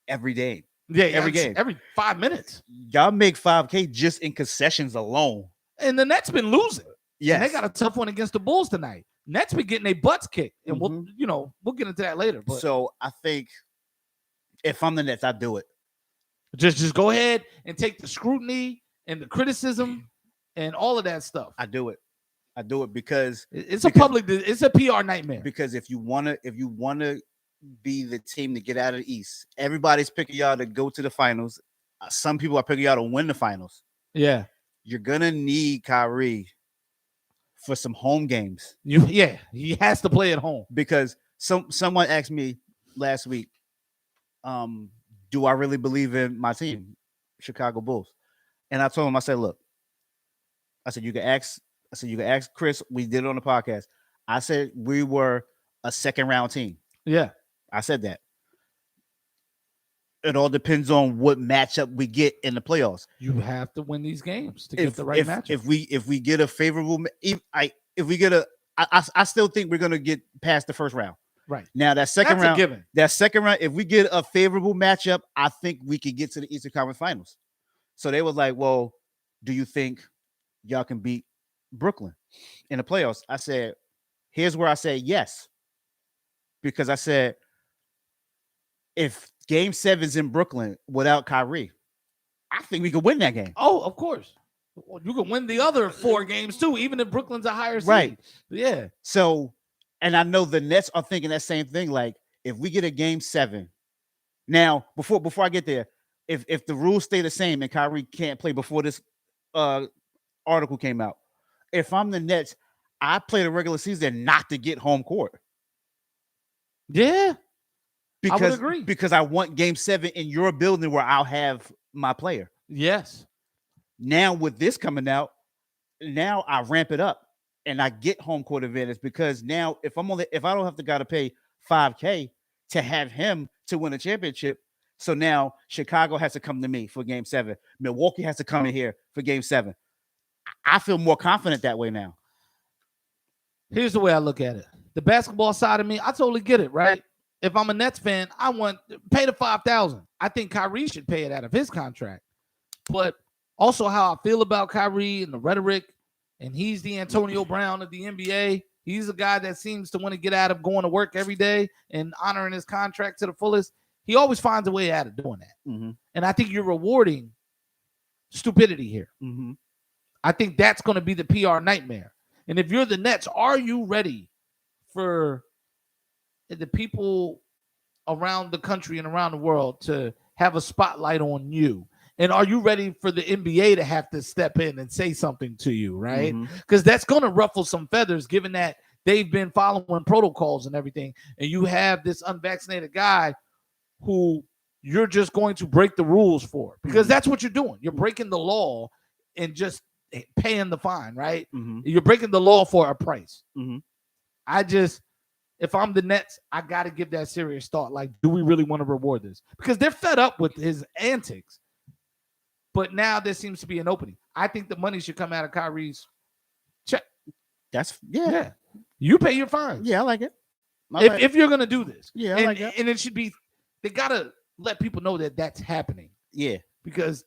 every day. Yeah, every game, every 5 minutes. Y'all make $5K just in concessions alone. And the Nets been losing. Yeah, they got a tough one against the Bulls tonight. Nets been getting their butts kicked, and we'll get into that later. But so I think if I'm the Nets, I do it. Just go ahead and take the scrutiny and the criticism and all of that stuff. I do it because it's a PR nightmare. Because if you wanna be the team to get out of the East, everybody's picking y'all to go to the finals. Some people are picking y'all to win the finals. Yeah, you're gonna need Kyrie for some home games. He has to play at home because someone asked me last week, do I really believe in my team, Chicago Bulls? And I told him, I said, look, you can ask Chris. We did it on the podcast. I said we were a second round team. Yeah, I said that. It all depends on what matchup we get in the playoffs. You have to win these games to get the right matchup. If we get a favorable, I still think we're gonna get past the first round. Right now, that second round, given. That second round, if we get a favorable matchup, I think we could get to the Eastern Conference Finals. So they was like, "Well, do you think y'all can beat Brooklyn in the playoffs?" I said, "Here's where I say yes," because I said, if Game 7's in Brooklyn without Kyrie, I think we could win that game. Oh, of course. You can win the other 4 games too, even if Brooklyn's a higher seed. Right. Yeah. So, and I know the Nets are thinking that same thing. Like, if we get a Game 7, now before I get there, if the rules stay the same and Kyrie can't play before this article came out, if I'm the Nets, I play the regular season not to get home court. Yeah. Because, I would agree. Because I want Game 7 in your building where I'll have my player. Yes. Now with this coming out, now I ramp it up and I get home court advantage, because now if I don't have to gotta pay $5K to have him to win a championship, so now Chicago has to come to me for Game 7. Milwaukee has to come in here for Game 7. I feel more confident that way now. Here's the way I look at it. The basketball side of me, I totally get it, right? If I'm a Nets fan, I want pay the $5,000. I think Kyrie should pay it out of his contract. But also how I feel about Kyrie and the rhetoric, and he's the Antonio Brown of the NBA. He's a guy that seems to want to get out of going to work every day and honoring his contract to the fullest. He always finds a way out of doing that. Mm-hmm. And I think you're rewarding stupidity here. Mm-hmm. I think that's going to be the PR nightmare. And if you're the Nets, are you ready for the people around the country and around the world to have a spotlight on you? And are you ready for the NBA to have to step in and say something to you, right? Because that's going to ruffle some feathers, given that they've been following protocols and everything. And you have this unvaccinated guy who you're just going to break the rules for, because that's what you're doing. You're breaking the law and just paying the fine, right? You're breaking the law for a price. If I'm the Nets, I got to give that serious thought. Like, do we really want to reward this? Because they're fed up with his antics. But now there seems to be an opening. I think the money should come out of Kyrie's check. That's Yeah. You pay your fines. I like it. If you're gonna do this, Yeah, I and, like that. and it should be, they gotta let people know that that's happening Yeah. because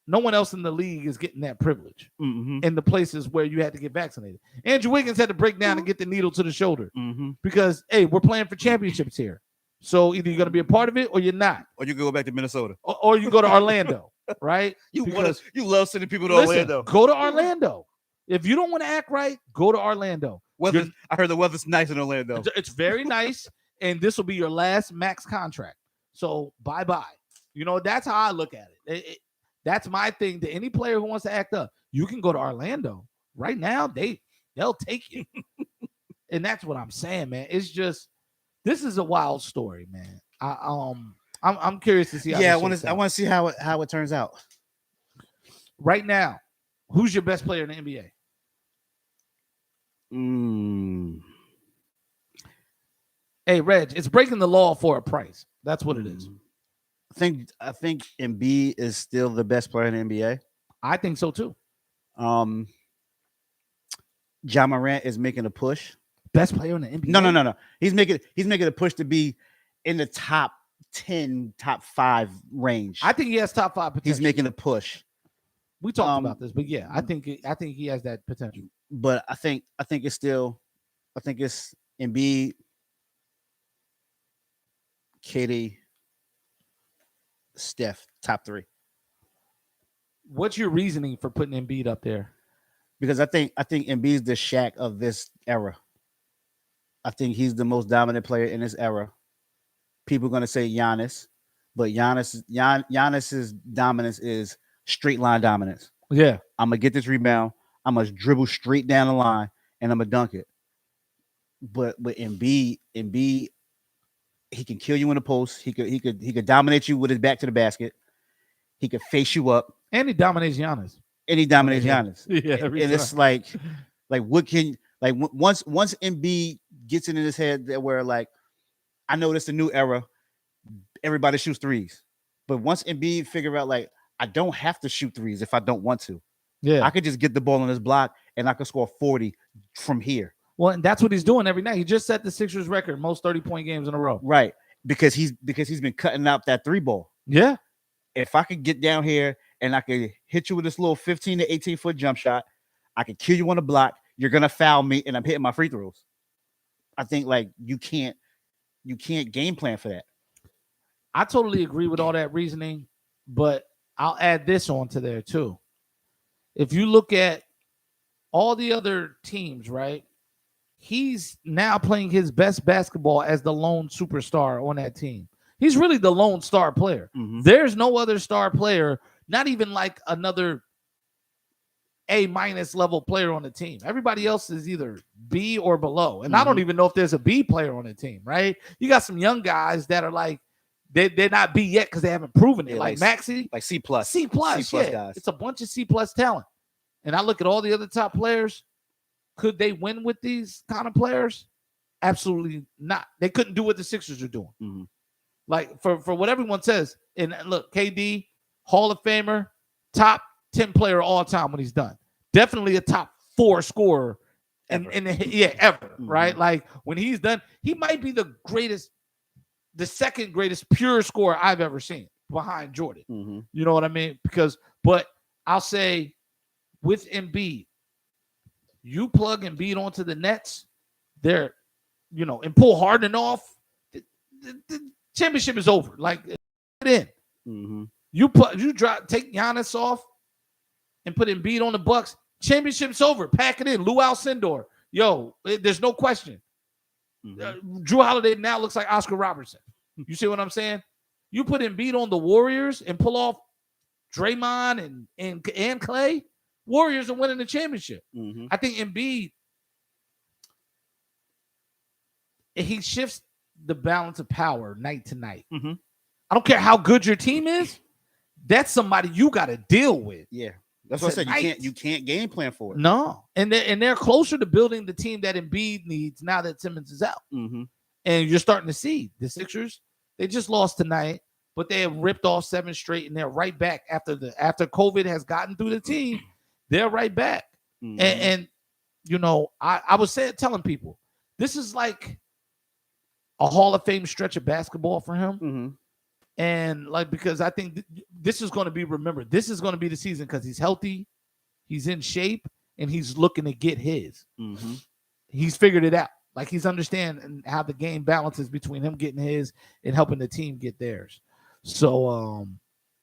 no one else in the league is getting that privilege Mm-hmm. in the places where you had to get vaccinated. Andrew Wiggins had to break down and get the needle to the shoulder Mm-hmm. because hey, we're playing for championships here. So either you're gonna be a part of it or you're not, Or you go back to Minnesota. or you go to Orlando, right? You Because love sending people to listen, Orlando. go to Orlando. If you don't want to act right, go to Orlando. I heard the weather's nice in Orlando. It's very nice, and this will be your last max contract. So bye-bye. You know, that's how I look at it. That's my thing. To any player who wants to act up, you can go to Orlando right now. They'll take you, and that's what I'm saying, man. It's just this is a wild story, man. I'm curious to see. How Yeah, I want to see how it turns out. Right now, who's your best player in the NBA? Hey, Reg, it's breaking the law for a price. That's what it is. I think Embiid is still the best player in the NBA. I think so too. Ja Morant is making a push. Best player in the NBA? No. He's making a push to be in the top 10, top 5 range. I think he has top 5 potential. He's making a push. We talked about this, but yeah, I think he has that potential. But I think it's Embiid, KD, Steph, top 3. What's your reasoning for putting Embiid up there? Because I think Embiid's the Shaq of this era. I think he's the most dominant player in this era. People are going to say Giannis, but Giannis's dominance is straight line dominance. Yeah. I'm going to get this rebound. I'm going to dribble straight down the line and I'm going to dunk it. But with Embiid, he can kill you in the post. He could dominate you with his back to the basket. He could face you up. And he dominates Giannis. Giannis. Yeah. And it's like what can once Embiid gets it in his head that where like I know this is a new era, everybody shoots threes. But once Embiid figure out like I don't have to shoot threes if I don't want to. Yeah. I could just get the ball on his block and I could score 40 from here. Well, and that's what he's doing every night. He just set the Sixers record, most 30-point games in a row. Right. Because he's been cutting out that 3 ball. Yeah. If I could get down here and I could hit you with this little 15 to 18 foot jump shot, I could kill you on the block. You're gonna foul me, and I'm hitting my free throws. I think like you can't game plan for that. I totally agree with all that reasoning, but I'll add this onto there too. If you look at all the other teams, right? He's now playing his best basketball as the lone superstar on that team. He's really the lone star player. Mm-hmm. There's no other star player, not even like another A- level player on the team. Everybody else is either B or below. And I don't even know if there's a B player on the team, right? You got some young guys that are like, they're not B yet because they haven't proven it. Yeah, like Maxey. Like C plus. C plus, yeah. Guys. It's a bunch of C plus talent. And I look at all the other top players. Could they win with these kind of players? Absolutely not. They couldn't do what the Sixers are doing. Mm-hmm. Like for what everyone says. And look, KD, Hall of Famer, top 10 player all time when he's done. Definitely a top 4 scorer ever. Mm-hmm. Right? Like when he's done, he might be the second greatest pure scorer I've ever seen behind Jordan. Mm-hmm. You know what I mean? But I'll say with Embiid, you plug Embiid onto the Nets, and pull Harden off, the championship is over. Like, get in. Mm-hmm. Take Giannis off and put Embiid on the Bucks. Championship's over. Pack it in. Lou Alcindor. Yo, there's no question. Mm-hmm. Drew Holiday now looks like Oscar Robertson. You see what I'm saying? You put Embiid on the Warriors and pull off Draymond and Clay. Warriors are winning the championship. Mm-hmm. I think Embiid, he shifts the balance of power night to night. Mm-hmm. I don't care how good your team is. That's somebody you got to deal with. Yeah, that's what I said. You can't game plan for it. No, and they're closer to building the team that Embiid needs now that Simmons is out. Mm-hmm. And you're starting to see the Sixers. They just lost tonight, but they have ripped off 7 straight, and they're right back after COVID has gotten through the team. They're right back. Mm-hmm. And I was telling people this is like a Hall of Fame stretch of basketball for him. Mm-hmm. And like, because I think this is going to be remembered. This is going to be the season because he's healthy, he's in shape, and he's looking to get his. Mm-hmm. He's figured it out. Like, he's understanding how the game balances between him getting his and helping the team get theirs. So,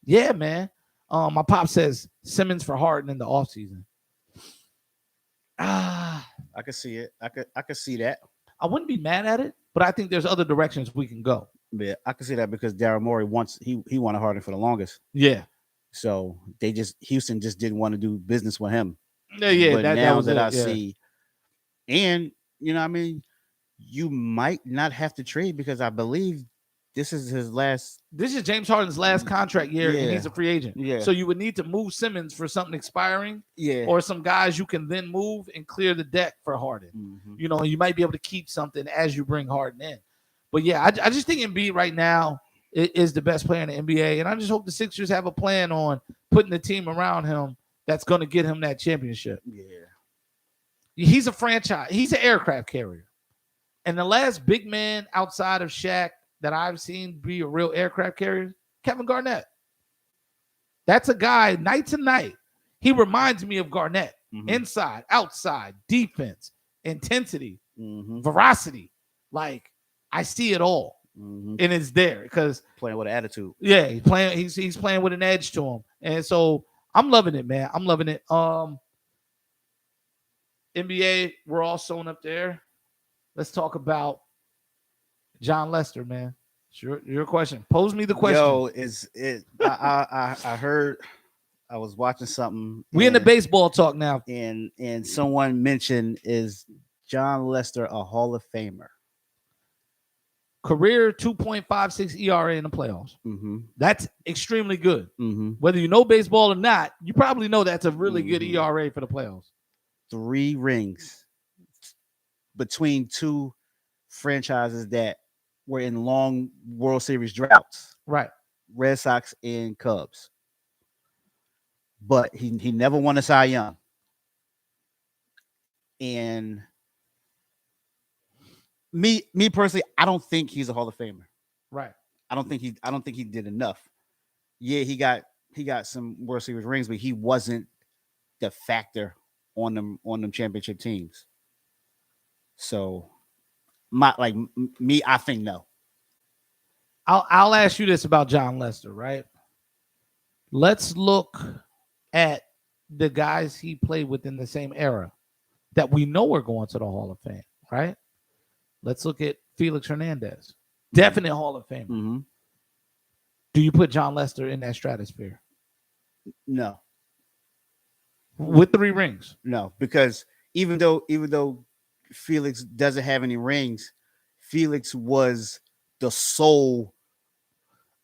yeah, man. My pop says Simmons for Harden in the offseason. I could see it. I could see that. I wouldn't be mad at it, but I think there's other directions we can go. Yeah, I can see that because Daryl Morey he wanted Harden for the longest. Yeah. So Houston just didn't want to do business with him. Yeah. But that now was that it, I see, and I mean, you might not have to trade because I believe this is his last. This is James Harden's last contract year, and he's a free agent. Yeah. So you would need to move Simmons for something expiring. Yeah. Or some guys you can then move and clear the deck for Harden. Mm-hmm. You might be able to keep something as you bring Harden in. But yeah, I just think Embiid right now is the best player in the NBA, and I just hope the Sixers have a plan on putting the team around him that's going to get him that championship. Yeah. He's a franchise. He's an aircraft carrier. And the last big man outside of Shaq that I've seen be a real aircraft carrier, Kevin Garnett. That's a guy night to night. He reminds me of Garnett. Mm-hmm. Inside, outside, defense, intensity, mm-hmm. veracity. Like, I see it all. Mm-hmm. And it's there because playing with an attitude. Yeah, he's playing with an edge to him. And so I'm loving it, man. I'm loving it. NBA, we're all sewn up there. Let's talk about John Lester, man. It's your question. Pose me the question. Yo, I heard, I was watching something. We in the baseball talk now. And someone mentioned, is John Lester a Hall of Famer? Career 2.56 ERA in the playoffs. Mm-hmm. That's extremely good. Mm-hmm. Whether you know baseball or not, you probably know that's a really good ERA for the playoffs. 3 rings between 2 franchises that were in long World Series droughts. Right. Red Sox and Cubs. But he never won a Cy Young. And me personally, I don't think he's a Hall of Famer. Right. I don't think he did enough. Yeah, he got some World Series rings, but he wasn't the factor on them championship teams. So I think no. I'll ask you this about John Lester, right? Let's look at the guys he played with in the same era that we know are going to the Hall of Fame, right? Let's look at Felix Hernandez. Definite Hall of Famer. Mm-hmm. Do you put John Lester in that stratosphere? No. With 3 rings? No, because even though Felix doesn't have any rings, Felix was the soul,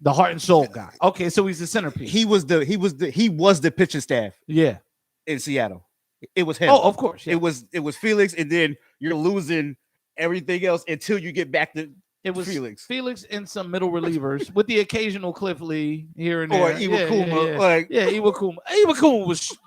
the heart and soul guy. Okay, so he's the centerpiece. He was the pitching staff. Yeah. In Seattle. It was him. Oh, of course. Yeah. It was Felix, and then you're losing everything else until you get back to Felix and some middle relievers with the occasional Cliff Lee here and there. Or Iwakuma. Iwakuma. Iwakuma was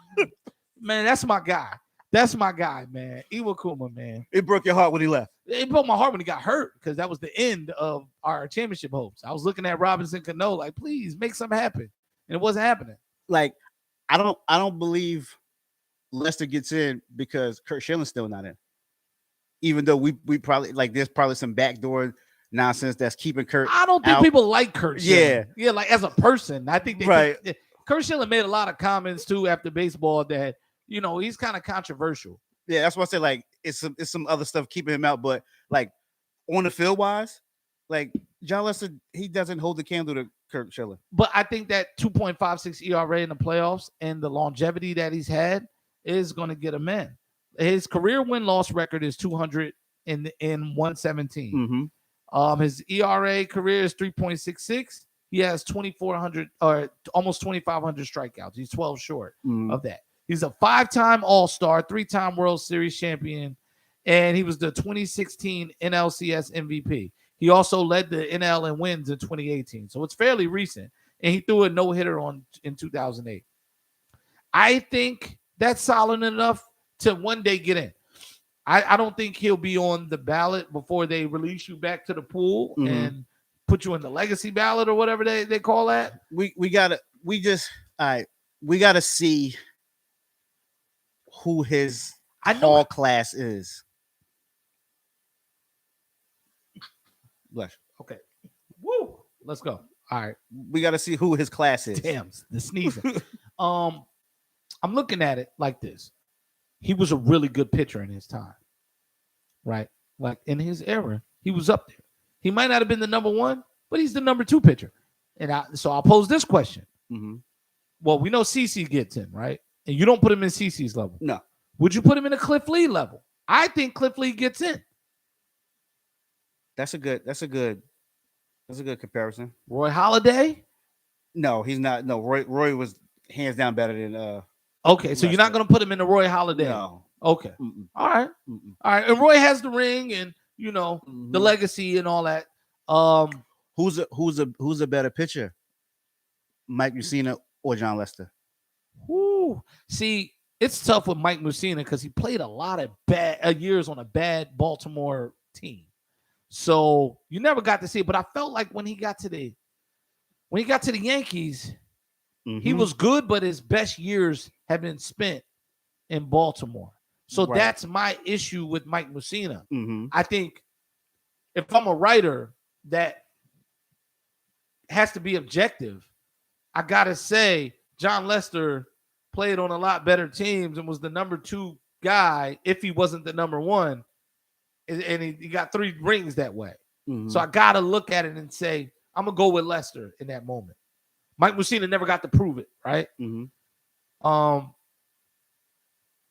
man, that's my guy. That's my guy, man. Iwakuma, man. It broke your heart when he left. It broke my heart when he got hurt because that was the end of our championship hopes. I was looking at Robinson Cano like, please make something happen. And it wasn't happening. Like, I don't believe Lester gets in because Curt Schilling's still not in. Even though we probably there's probably some backdoor nonsense that's keeping Curt. I don't think out. people like Curt Schilling. Yeah. Yeah, like as a person. I think Curt Schilling made a lot of comments too after baseball that, he's kind of controversial. Yeah, that's what I say. Like, it's some other stuff keeping him out, but like on the field wise, like John Lester, he doesn't hold the candle to Curt Schilling. But I think that 2.56 ERA in the playoffs and the longevity that he's had is going to get him in. His career win-loss record is 200 in 117. Mm-hmm. His ERA career is 3.66. He has 2,400 or almost 2,500 strikeouts. He's 12 short of that. He's a 5-time All-Star, 3-time World Series champion, and he was the 2016 NLCS MVP. He also led the NL in wins in 2018, so it's fairly recent. And he threw a no-hitter in 2008. I think that's solid enough to one day get in. I don't think he'll be on the ballot before they release you back to the pool and put you in the legacy ballot or whatever they call that. We gotta see who his Hall class is. Bless. Okay. Woo. Let's go. All right. We got to see who his class is. Damn, the sneezing. I'm looking at it like this. He was a really good pitcher in his time. Right? Like in his era, he was up there. He might not have been the number one, but he's the number two pitcher. And so I'll pose this question. Well, we know CC gets in, right? And you don't put him in CC's level. No. Would you put him in a Cliff Lee level? I think Cliff Lee gets in. That's a good comparison. Roy Halladay? No, he's not. No, Roy was hands down better than Okay, so you're not going to put him in the Roy Halladay. No. Okay. All right. All right. And Roy has the ring and the legacy and all that. Who's a better pitcher? Mike Mussina or John Lester? Woo. See, it's tough with Mike Mussina because he played a lot of bad years on a bad Baltimore team. So you never got to see it. But I felt like when he got to the Yankees, he was good, but his best years have been spent in Baltimore. So that's my issue with Mike Mussina. I think if I'm a writer that has to be objective, I gotta say John Lester played on a lot better teams and was the number two guy if he wasn't the number one. And he got 3 rings that way. So I got to look at it and say, I'm going to go with Lester in that moment. Mike Mussina never got to prove it, right?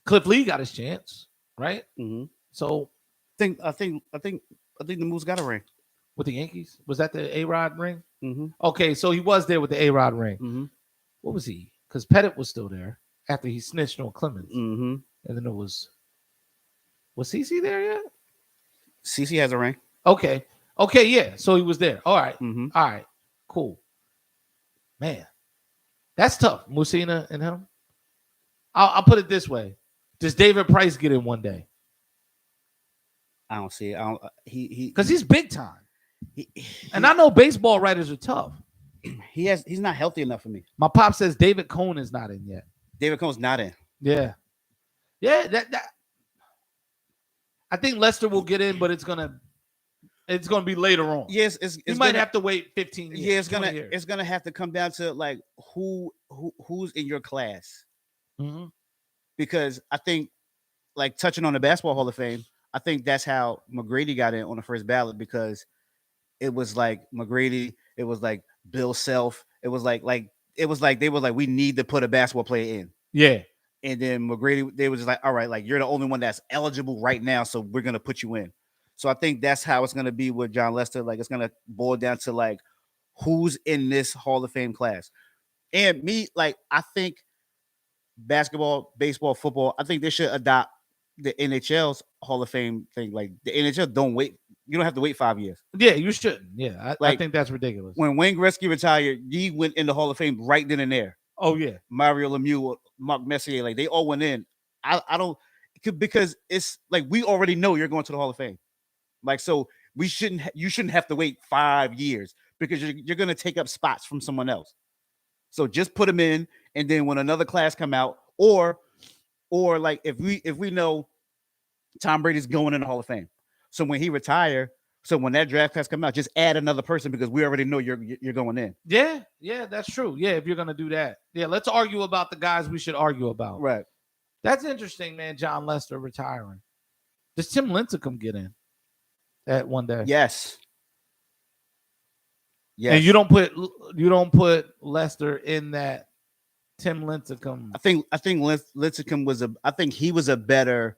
Cliff Lee got his chance, right? So I think the Moose got a ring. With the Yankees? Was that the A-Rod ring? Okay, so he was there with the A-Rod ring. What was he? Because Pettit was still there after he snitched on Clemens. And then it was CeCe there yet? CeCe has a ring. Okay, yeah. So he was there. All right. All right. Cool. Man, that's tough. Mussina and him. I'll put it this way: does David Price get in one day? I don't see it. Because he's big time. And I know baseball writers are tough. He's not healthy enough for me. My pop says David Cone is not in yet. David Cone's not in. Yeah. That I think Lester will get in, but it's gonna be later on. Yes, he might have to wait 15 years. Yeah, it's gonna have to come down to like who's in your class. Because I think, like touching on the Basketball Hall of Fame, I think that's how McGrady got in on the first ballot, because it was like McGrady, it was like Bill Self, it was like they was like we need to put a basketball player in. Yeah. And then McGrady, they was just like, all right, like you're the only one that's eligible right now, so we're gonna put you in. So I think that's how it's gonna be with John Lester. Like it's gonna boil down to like who's in this Hall of Fame class. And me, like I think basketball, baseball, football, I think they should adopt the NHL's Hall of Fame thing. Like the NHL don't wait. You don't have to wait 5 years. Yeah, you shouldn't. Yeah, I think that's ridiculous. When Wayne Gretzky retired, he went in the Hall of Fame right then and there. Oh yeah, Mario Lemieux, Mark Messier, like they all went in. I don't, because it's like we already know you're going to the Hall of Fame. Like so, you shouldn't have to wait 5 years because you're going to take up spots from someone else. So just put them in, and then when another class come out, or like if we know Tom Brady's going in the Hall of Fame, so when he retire. So when that draft class come out, just add another person because we already know you're going in. Yeah, that's true. Yeah, if you're gonna do that, yeah, let's argue about the guys we should argue about. Right. That's interesting, man. John Lester retiring. Does Tim Lincecum get in at one day? Yes. And you don't put Lester in that Tim Lincecum. I think Lincecum he was a better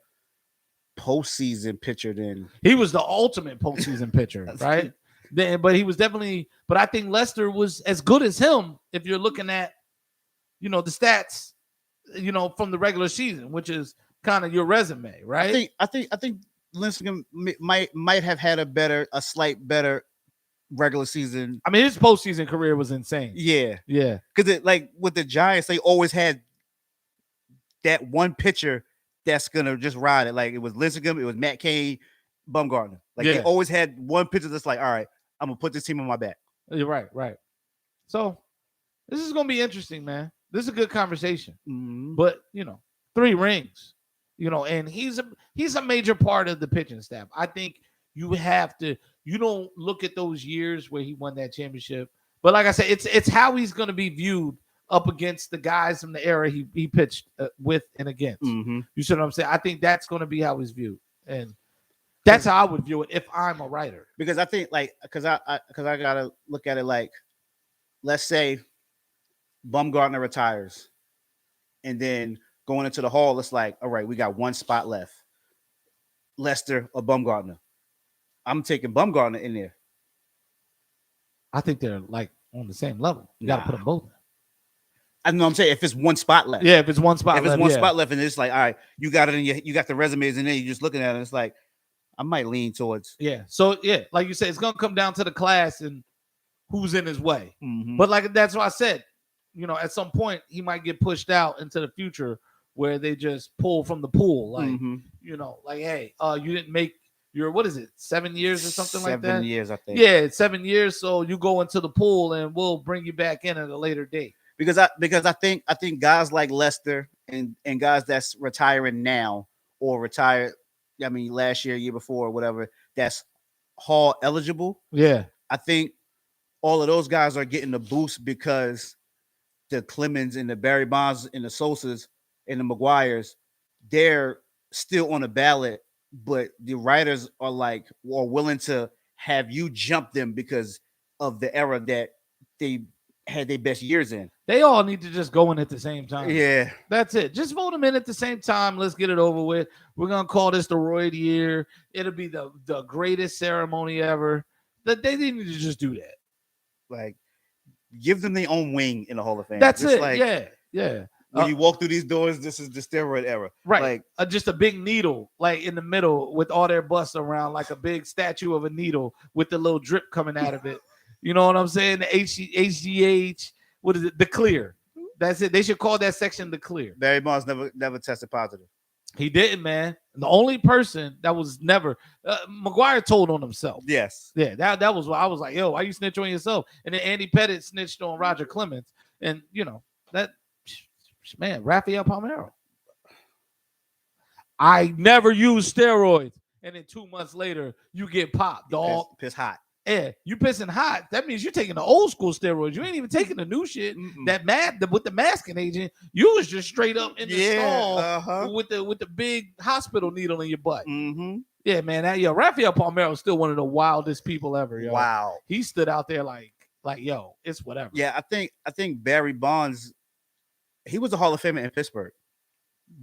postseason pitcher than he was the ultimate postseason pitcher, right? But he was definitely. But I think Lester was as good as him if you're looking at, the stats, from the regular season, which is kind of your resume, right? I think Lincecum might have had a slight better regular season. I mean, his postseason career was insane. Yeah. Because it like with the Giants, they always had that one pitcher that's gonna just ride it. Like it was Lincecum, it was Matt Cain, Bumgarner. Like they Yeah. always had one pitcher that's like, all right, I'm gonna put this team on my back. You're right, right. So this is gonna be interesting, man. This is a good conversation. Mhm. But 3 rings, and he's a major part of the pitching staff. I think you have to. You don't look at those years where he won that championship, but like I said, it's how he's going to be viewed up against the guys from the era he pitched with and against. Mhm. You see what I'm saying? I think that's going to be how he's viewed, and that's how I would view it if I'm a writer. Because I think like because I gotta look at it like, let's say Bumgarner retires, and then going into the hall, it's like, all right, we got one spot left. Lester or Bumgarner. I'm taking Bumgarner in there. I think they're like on the same level. You got to put them both in. I know what I'm saying. If it's one spot left. Yeah, if it's one spot if left. it's one spot left, and it's like, all right, you got it in you got the resumes in there, you're just looking at it. It's like, I might lean towards. Yeah. So yeah, like you said, it's gonna come down to the class and who's in his way. Mhm. But like that's what I said. At some point he might get pushed out into the future where they just pull from the pool. Like, Mhm. like, hey, you didn't make your 7 years or something like that? 7 years, I think. Yeah, it's 7 years. So you go into the pool and we'll bring you back in at a later date. Because I think guys like Lester and guys that's retiring now or retired, I mean, last year before, or whatever, that's Hall eligible. Yeah. I think all of those guys are getting a boost because the Clemens and the Barry Bonds and the Sosas and the McGuires, they're still on the ballot, but the writers are willing to have you jump them because of the era that they had their best years in. They all need to just go in at the same time. Yeah. That's it. Just vote them in at the same time. Let's get it over with. We're going to call this the Royd year. It'll be the greatest ceremony ever. That they need to just do that. Like, give them their own wing in the Hall of Fame. That's Just it. like, yeah. When you walk through these doors, this is the steroid era. Right. Like just a big needle, like in the middle with all their busts around, like a big statue of a needle with the little drip coming out of it. You know what I'm saying? The HGH, what is it? The clear. That's it. They should call that section the clear. Barry Bonds never tested positive. He didn't, man. The only person that was never McGuire told on himself. Yes. Yeah, that was why I was like, yo, why you snitch on yourself? And then Andy Pettitte snitched on Roger Clemens. And that man, Rafael Palmeiro. I never used steroids. And then 2 months later, you get popped, dog. Piss hot. Yeah, you pissing hot. That means you're taking the old school steroids. You ain't even taking the new shit. Mm-mm. With the masking agent, you was just straight up in the stall with the big hospital needle in your butt. Mm-hmm. Yeah, man. Rafael Palmeiro is still one of the wildest people ever. Yo. Wow. He stood out there like yo, it's whatever. Yeah, I think Barry Bonds, he was a Hall of Famer in Pittsburgh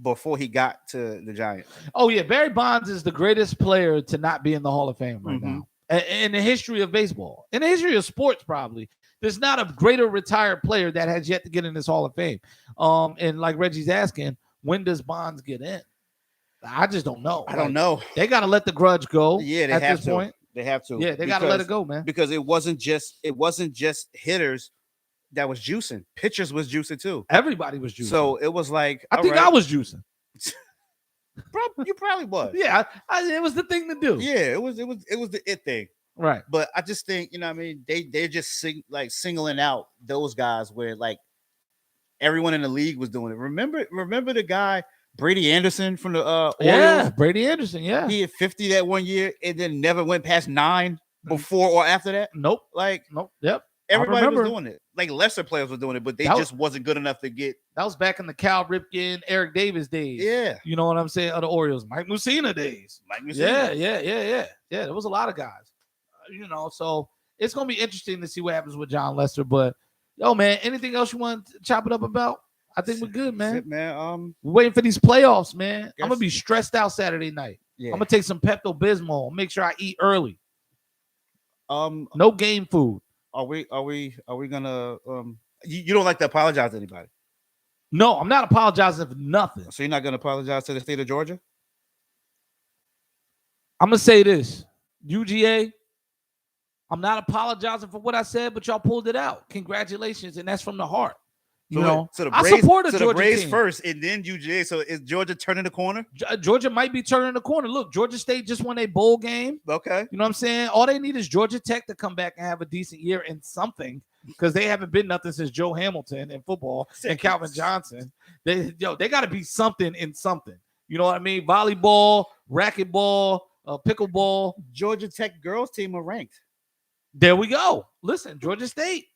before he got to the Giants. Oh yeah, Barry Bonds is the greatest player to not be in the Hall of Fame right now. In the history of baseball, in the history of sports, probably there's not a greater retired player that has yet to get in this Hall of Fame. And like Reggie's asking, when does Bonds get in? I just don't know. I don't know. They got to let the grudge go. Yeah, they at have this to. point. They have to. Yeah, they got to let it go, man. Because it wasn't just hitters that was juicing. Pitchers was juicing too. Everybody was juicing. So it was like, I think I was juicing. You probably was. Yeah, it was the thing to do. Yeah, it was the it thing. Right. But I just think, what I mean, they're just singling out those guys where like everyone in the league was doing it. Remember the guy Brady Anderson from the Orioles? Brady Anderson, yeah. He hit 50 that one year and then never went past 9 before or after that. Nope. Nope. Yep. Everybody was doing it. Like lesser players were doing it, but they just wasn't good enough to get. That was back in the Cal Ripken, Eric Davis days. Yeah. You know what I'm saying? Of the Orioles. Mike Mussina days. Yeah. Yeah, there was a lot of guys. So it's going to be interesting to see what happens with John Lester. But, yo, man, anything else you want to chop it up about? I think we're good, man. That's it, man. We're waiting for these playoffs, man. I'm going to be stressed out Saturday night. Yeah. I'm going to take some Pepto-Bismol. Make sure I eat early. No game food. Are we gonna you don't like to apologize to anybody? No, I'm not apologizing for nothing. So you're not gonna apologize to the state of Georgia? I'm gonna say this. UGA, I'm not apologizing for what I said, but y'all pulled it out. Congratulations, and that's from the heart. You know, so the I Braves, support a so Georgia the Braves team. first, and then UGA. So is Georgia turning the corner? Georgia might be turning the corner. Look, Georgia State just won a bowl game. Okay. You know what I'm saying? All they need is Georgia Tech to come back and have a decent year in something, because they haven't been nothing since Joe Hamilton in football and Calvin Johnson. They got to be something in something. You know what I mean? Volleyball, racquetball, pickleball. Georgia Tech girls team are ranked. There we go. Listen, Georgia State.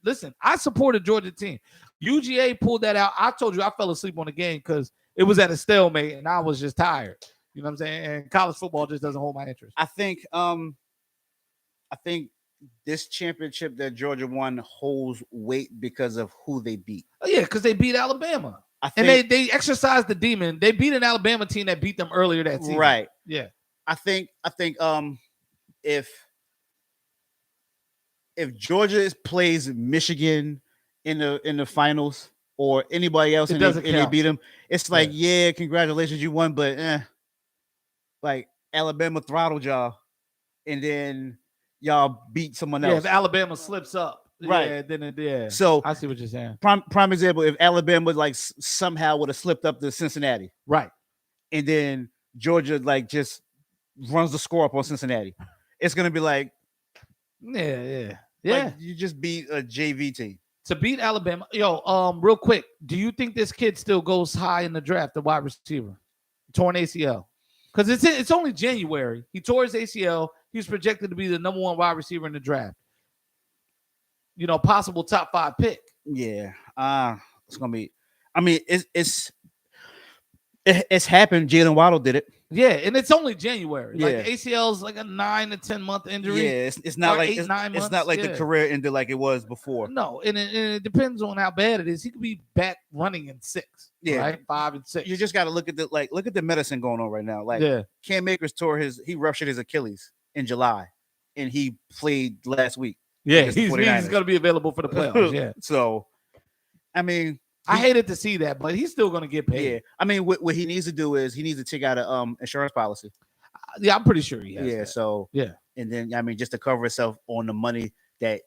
Listen, I support a Georgia team. UGA pulled that out. I told you I fell asleep on the game because it was at a stalemate and I was just tired. You know what I'm saying? And college football just doesn't hold my interest. I think this championship that Georgia won holds weight because of who they beat. Oh, yeah, because they beat Alabama. And they exercised the demon. They beat an Alabama team that beat them earlier that season. Right. Yeah. I think if Georgia plays Michigan in the finals or anybody else and they beat them, it's like, yeah, congratulations, you won, but like Alabama throttled y'all and then y'all beat someone else. Yeah, if Alabama slips up, right? Yeah. So I see what you're saying. Prime example: if Alabama like somehow would have slipped up to Cincinnati, right, and then Georgia like just runs the score up on Cincinnati, it's gonna be like, yeah. Like you just beat a JV team. To beat Alabama, real quick, do you think this kid still goes high in the draft, the wide receiver, torn ACL? Because it's only January. He tore his ACL. He's projected to be the number 1 wide receiver in the draft. You know, possible top 5 pick. Yeah, it's gonna be. I mean, it's happened. Jalen Waddle did it. Yeah, and it's only January. Yeah. Like ACL is like a 9 to 10 month injury. Yeah, it's not like 8, 9 months. It's not like the career ended like it was before. No, and it depends on how bad it is. He could be back running in 6. Yeah, right? 5 and 6. You just got to look at the medicine going on right now. Like Cam Akers he ruptured his Achilles in July, and he played last week. Yeah, he's going to be available for the playoffs. Yeah. So, I mean, I hated to see that, but he's still going to get paid. Yeah, I mean, what he needs to do is he needs to take out a insurance policy. Yeah, I'm pretty sure he has. Yeah, that. So and then I mean, just to cover himself on the money that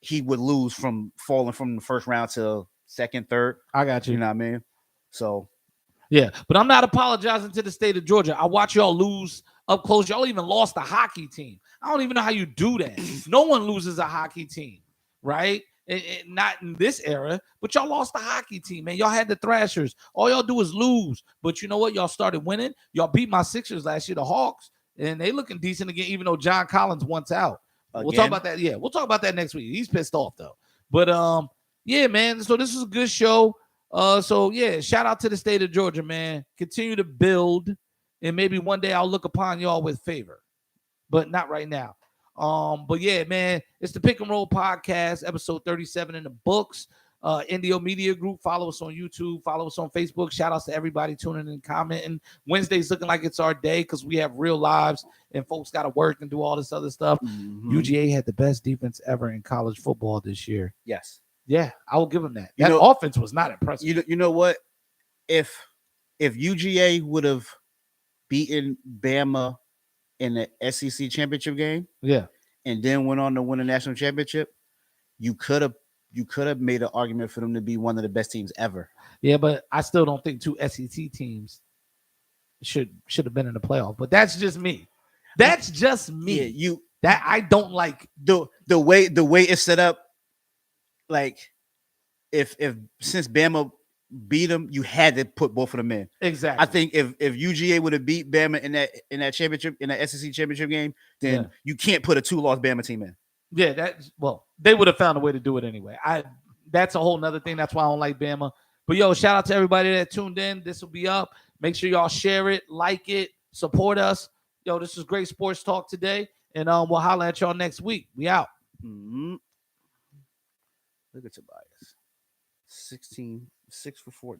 he would lose from falling from the first round to second, third. I got you. You know what I mean? So yeah, but I'm not apologizing to the state of Georgia. I watch y'all lose up close. Y'all even lost a hockey team. I don't even know how you do that. No one loses a hockey team, right? Not in this era, but y'all lost the hockey team, man. Y'all had the Thrashers. All y'all do is lose. But you know what? Y'all started winning. Y'all beat my Sixers last year, the Hawks, and they looking decent again, even though John Collins wants out. Again? We'll talk about that. Yeah, we'll talk about that next week. He's pissed off though. But yeah, man. So this was a good show. So yeah, shout out to the state of Georgia, man. Continue to build, and maybe one day I'll look upon y'all with favor, but not right now. But yeah, man, it's the Pick and Roll Podcast, episode 37 in the books. Indio Media Group. Follow us on YouTube. Follow us on Facebook. Shout outs to everybody tuning in and commenting. Wednesday's looking like it's our day because we have real lives and folks got to work and do all this other stuff. Mm-hmm. UGA had the best defense ever in college football this year. Yes. Yeah, I will give them that. That offense was not impressive. You know what? If UGA would have beaten Bama in the SEC championship game, and then went on to win a national championship, you could have made an argument for them to be one of the best teams ever. Yeah, but I still don't think 2 SEC teams should have been in the playoff. But that's just me. That's just me. Yeah, that I don't like the way it's set up. Like if since Bama beat them, you had to put both of them in. Exactly. I think if UGA would have beat Bama in that championship, in that SEC championship game, then you can't put a 2-loss Bama team in. Yeah, they would have found a way to do it anyway. That's a whole nother thing. That's why I don't like Bama. But yo, shout out to everybody that tuned in. This will be up. Make sure y'all share it, like it, support us. Yo, this is great sports talk today, and we'll holler at y'all next week. We out. Mm-hmm. Look at Tobias. 6 for 14.